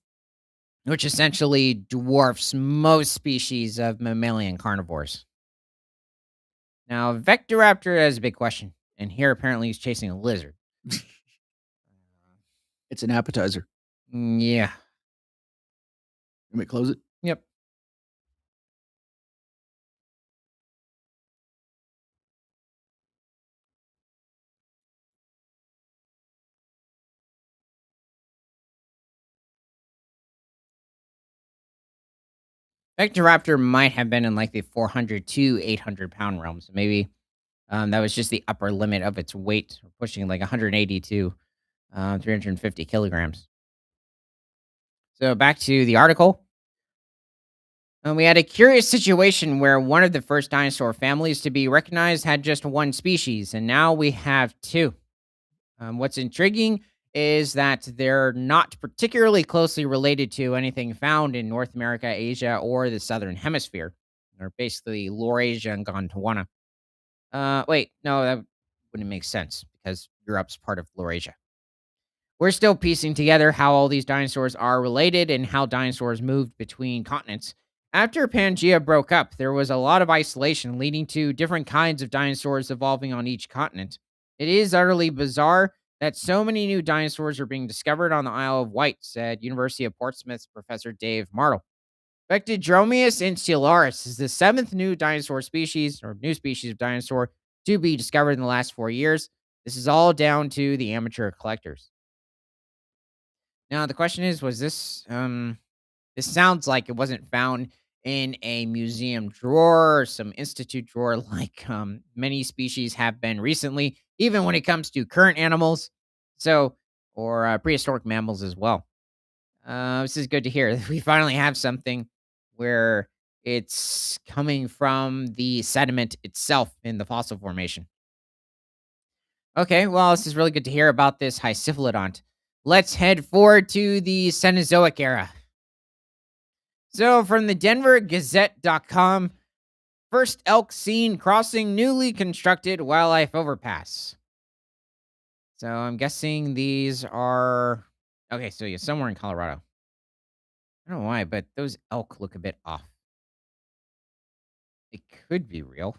which essentially dwarfs most species of mammalian carnivores. Now, Vectoraptor has a big question, and here apparently he's chasing a lizard. It's an appetizer. Yeah. Let me close it. Yep. Vectoraptor might have been in like the 400 to 800 pound realm. So maybe that was just the upper limit of its weight, pushing like 180 to 350 kilograms. So back to the article. We had a curious situation where one of the first dinosaur families to be recognized had just one species, and now we have two. What's intriguing is that they're not particularly closely related to anything found in North America, Asia, or the Southern Hemisphere. They're basically Laurasia and Gondwana. Wait, no, that wouldn't make sense because Europe's part of Laurasia. We're still piecing together how all these dinosaurs are related and how dinosaurs moved between continents. After Pangea broke up, there was a lot of isolation, leading to different kinds of dinosaurs evolving on each continent. It is utterly bizarre that so many new dinosaurs are being discovered on the Isle of Wight, said University of Portsmouth's Professor Dave Martle. Vectodromius insularis is the seventh new dinosaur species, or new species of dinosaur, to be discovered in the last 4 years. This is all down to the amateur collectors. Now the question is, was this sounds like it wasn't found in a museum drawer or some institute drawer like many species have been recently, even when it comes to current animals. So, or prehistoric mammals as well. This is good to hear. We finally have something where it's coming from the sediment itself in the fossil formation. Okay, well, this is really good to hear about this Hycephalodont. Let's head forward to the Cenozoic era. So, from the Denver Gazette.com, first elk seen crossing newly constructed wildlife overpass. So, I'm guessing these are. Okay, so yeah, somewhere in Colorado. I don't know why, but those elk look a bit off. It could be real.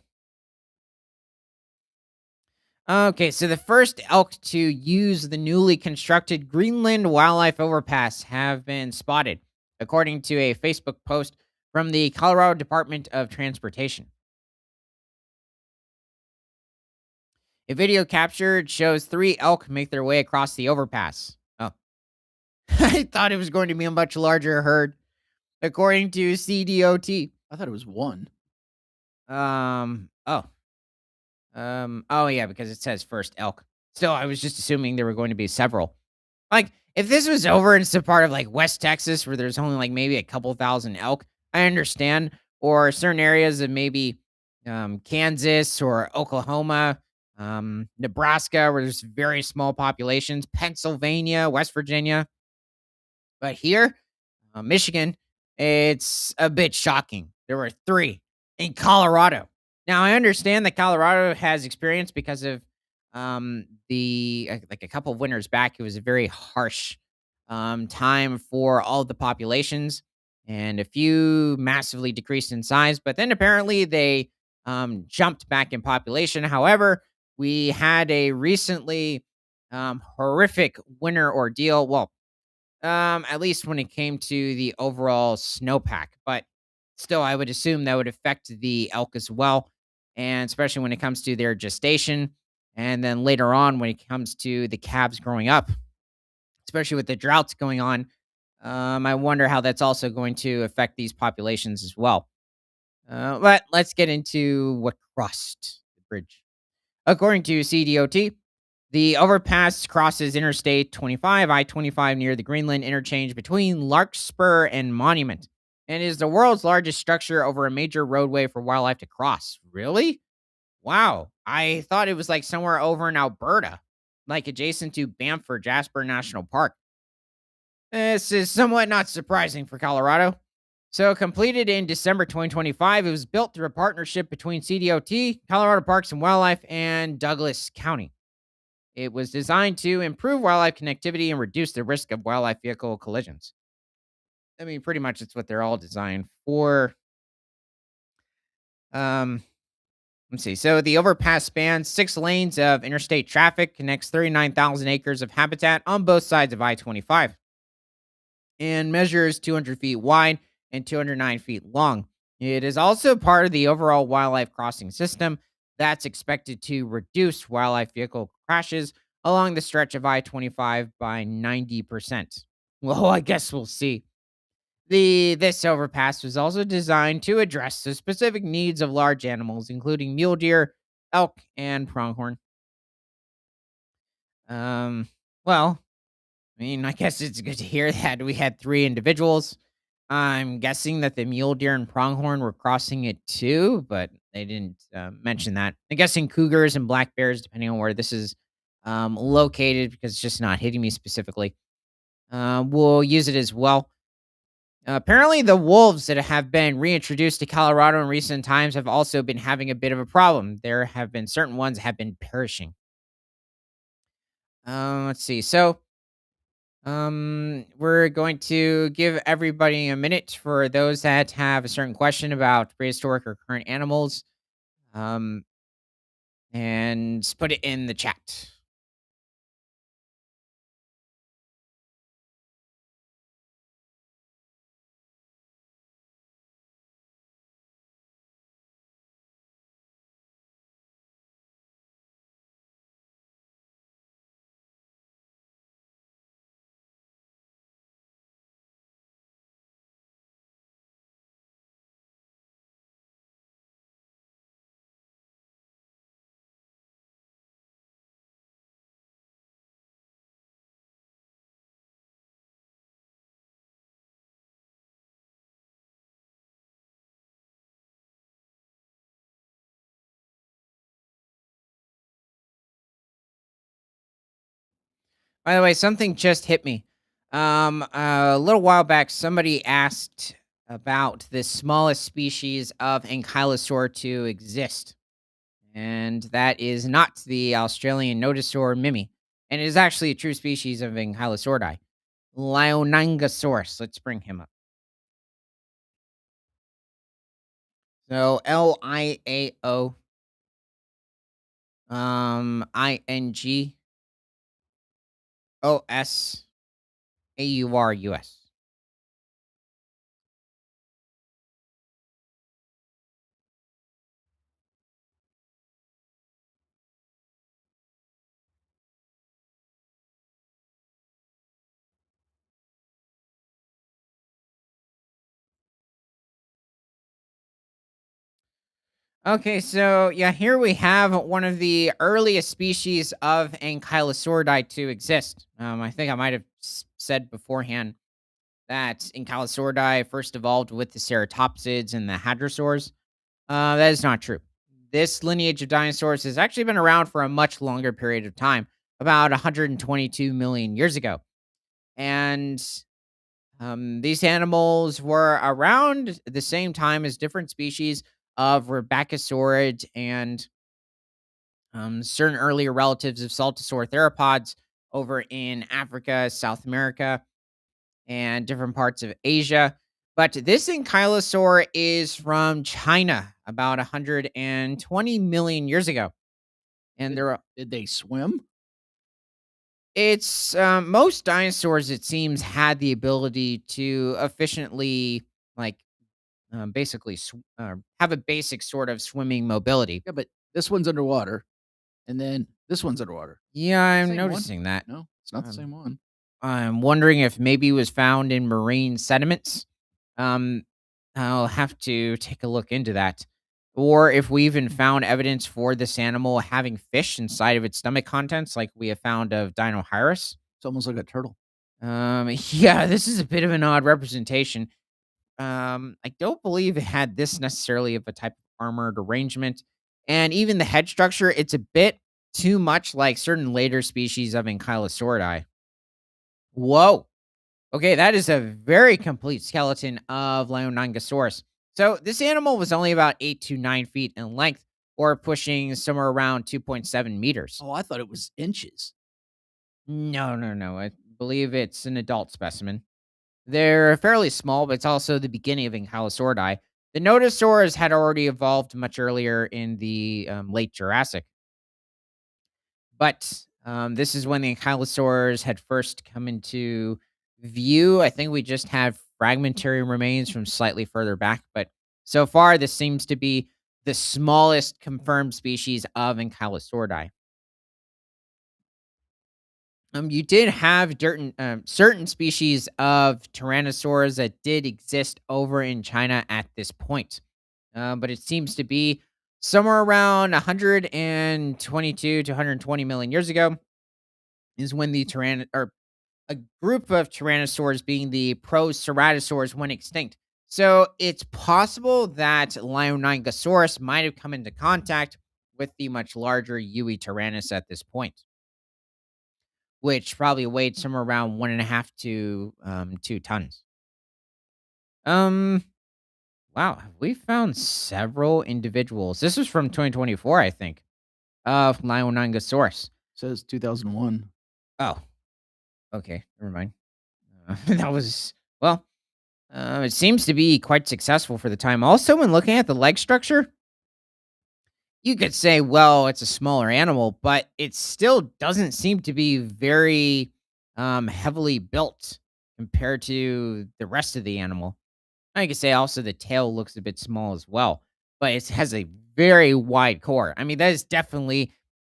Okay, so the first elk to use the newly constructed Greenland Wildlife Overpass have been spotted, according to a Facebook post from the Colorado Department of Transportation. A video captured shows three elk make their way across the overpass. Oh, I thought it was going to be a much larger herd, according to CDOT. I thought it was one. Oh, oh yeah, because it says first elk. Still, I was just assuming there were going to be several. Like, if this was over in some part of like West Texas where there's only like maybe a couple thousand elk, I understand. Or certain areas of maybe Kansas or Oklahoma, Nebraska, where there's very small populations, Pennsylvania, West Virginia. But here, Michigan, it's a bit shocking. There were three in Colorado. Now I understand that Colorado has experience because of the like a couple of winters back. It was a very harsh time for all the populations, and a few massively decreased in size. But then apparently they jumped back in population. However, we had a recently horrific winter ordeal. Well, at least when it came to the overall snowpack, but still, I would assume that would affect the elk as well, and especially when it comes to their gestation, and then later on when it comes to the calves growing up, especially with the droughts going on. I wonder how that's also going to affect these populations as well. But let's get into what crossed the bridge. According to CDOT, the overpass crosses Interstate 25, I 25 near the Greenland interchange between Larkspur and Monument, and is the world's largest structure over a major roadway for wildlife to cross. Really? Wow. I thought it was like somewhere over in Alberta, like adjacent to Banff or Jasper National Park. This is somewhat not surprising for Colorado. So, completed in December 2025, it was built through a partnership between CDOT, Colorado Parks and Wildlife, and Douglas County. It was designed to improve wildlife connectivity and reduce the risk of wildlife vehicle collisions. I mean, pretty much it's what they're all designed for. Um, let's see. So the overpass spans 6 lanes of interstate traffic, connects 39,000 acres of habitat on both sides of I-25, and measures 200 feet wide and 209 feet long. It is also part of the overall wildlife crossing system that's expected to reduce wildlife vehicle crashes along the stretch of I-25 by 90%. Well, I guess we'll see. This overpass was also designed to address the specific needs of large animals, including mule deer, elk, and pronghorn. Um, well, I mean, I guess it's good to hear that we had 3 individuals. I'm guessing that the mule deer and pronghorn were crossing it too, but they didn't mention that. I'm guessing cougars and black bears, depending on where this is located, because it's just not hitting me specifically. We'll use it as well. Apparently, the wolves that have been reintroduced to Colorado in recent times have also been having a bit of a problem. There have been certain ones that have been perishing. Let's see. So, we're going to give everybody a minute for those that have a certain question about prehistoric or current animals, um, and put it in the chat. By the way, something just hit me. A little while back, somebody asked about the smallest species of ankylosaur to exist, and that is not the Australian nodosaur mimi, and it is actually a true species of ankylosauridae, Lionangosaurus. Let's bring him up. So Lionangosaurus. Okay, so yeah, here we have one of the earliest species of Ankylosauridae to exist. I think I might have said beforehand that Ankylosauridae first evolved with the ceratopsids and the hadrosaurs. That is not true. This lineage of dinosaurs has actually been around for a much longer period of time, about 122 million years ago. And these animals were around the same time as different species of Rebbachisaurids and certain earlier relatives of Saltosaur theropods over in Africa, South America, and different parts of Asia. But this ankylosaur is from China about 120 million years ago. And Did there are, did they swim? it's most dinosaurs, it seems, had the ability to efficiently, like, basically have a basic sort of swimming mobility. Yeah, but this one's underwater, and then this one's underwater. Yeah, Is it the I'm same one? noticing that. No, it's not the Um, same one. I'm wondering if maybe it was found in marine sediments. Um, I'll have to take a look into that. Or if we even found evidence for this animal having fish inside of its stomach contents, like we have found of Dinohyrus. It's almost like a turtle. Yeah, this is a bit of an odd representation. I don't believe it had this necessarily of a type of armored arrangement. And even the head structure, it's a bit too much like certain later species of Ankylosauridae. Whoa. Okay, that is a very complete skeleton of Leonangosaurus. So this animal was only about 8 to 9 feet in length, or pushing somewhere around 2.7 meters. Oh, I thought it was inches. No, no, no. I believe it's an adult specimen. They're fairly small, but it's also the beginning of Ankylosauridae. The Nodosaurs had already evolved much earlier in the late Jurassic, but this is when the Ankylosaurs had first come into view. I think we just have fragmentary remains from slightly further back, but so far this seems to be the smallest confirmed species of Ankylosauridae. You did have certain species of tyrannosaurs that did exist over in China at this point, but it seems to be somewhere around 122 to 120 million years ago is when the or a group of tyrannosaurs, being the Proceratosaurs, went extinct. So it's possible that Lionangosaurus might have come into contact with the much larger Yui tyrannus at this point, which probably weighed somewhere around 1.5 to 2 tons. Um, wow, we found several individuals. This was from 2024, I think, of Lionangosaurus. Says 2001. Oh, okay, never mind. That was well. It seems to be quite successful for the time. Also, when looking at the leg structure, you could say, well, it's a smaller animal, but it still doesn't seem to be very heavily built compared to the rest of the animal. I could say also the tail looks a bit small as well, but it has a very wide core. I mean, that is definitely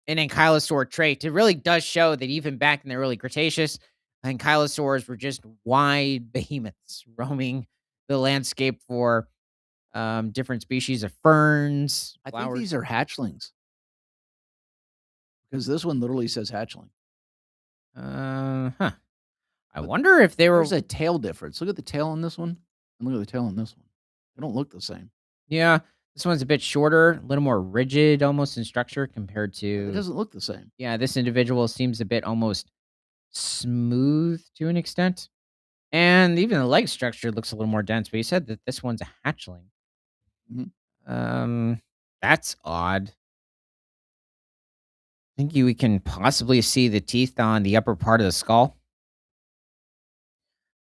an ankylosaur trait. It really does show that even back in the early Cretaceous, ankylosaurs were just wide behemoths roaming the landscape for different species of ferns, I think flowers. these are hatchlings because this one literally says hatchling. Huh. I But wonder if they were. there's a tail difference. Look at the tail on this one and look at the tail on this one. They don't look the same. Yeah, this one's a bit shorter, a little more rigid almost in structure compared It to. doesn't look the same. Yeah, this individual seems a bit almost smooth to an extent. And even the leg structure looks a little more dense, but you said that this one's a hatchling. Mhm. Um, that's odd. Think we can possibly see the teeth on the upper part of the skull,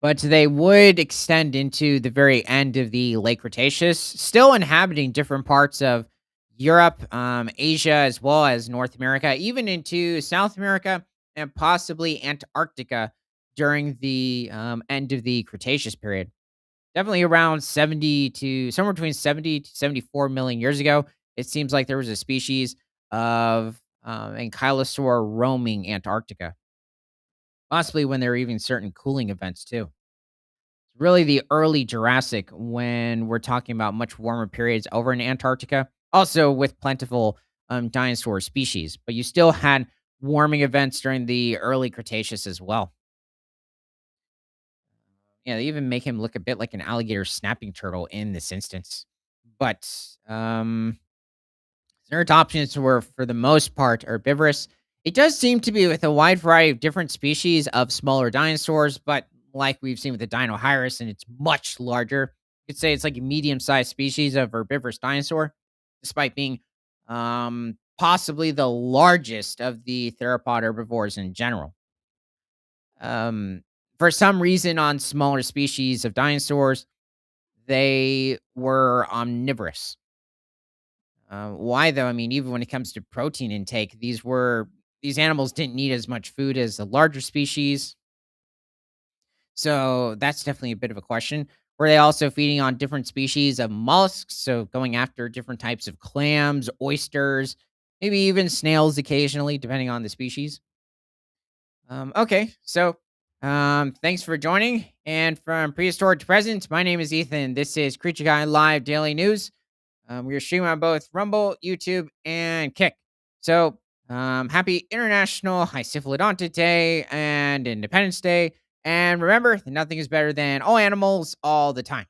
but they would extend into the very end of the late Cretaceous, still inhabiting different parts of Europe, Asia, as well as North America, even into South America and possibly Antarctica during the end of the Cretaceous period. Definitely around 70 to somewhere between 70 to 74 million years ago. It seems like there was a species of ankylosaur roaming Antarctica, possibly when there were even certain cooling events too. It's really the early Jurassic when we're talking about much warmer periods over in Antarctica, also with plentiful dinosaur species, but you still had warming events during the early Cretaceous as well. Yeah, they even make him look a bit like an alligator snapping turtle in this instance. But Ceratopsians were, for the most part, herbivorous. It does seem to be with a wide variety of different species of smaller dinosaurs, but like we've seen with the Dinohyrus, and it's much larger. You could say it's like a medium-sized species of herbivorous dinosaur, despite being possibly the largest of the theropod herbivores in general. Um, for some reason, on smaller species of dinosaurs, they were omnivorous. Why though? I mean, even when it comes to protein intake, these animals didn't need as much food as the larger species. So that's definitely a bit of a question. Were they also feeding on different species of mollusks? So going after different types of clams, oysters, maybe even snails occasionally, depending on the species. Okay, so Thanks for joining. And from prehistoric to present, my name is Ethan. This is Creature Guy Live Daily News. We are streaming on both Rumble, YouTube, and Kick. So, happy International Hycephalodontic Day and Independence Day. And remember that nothing is better than all animals all the time.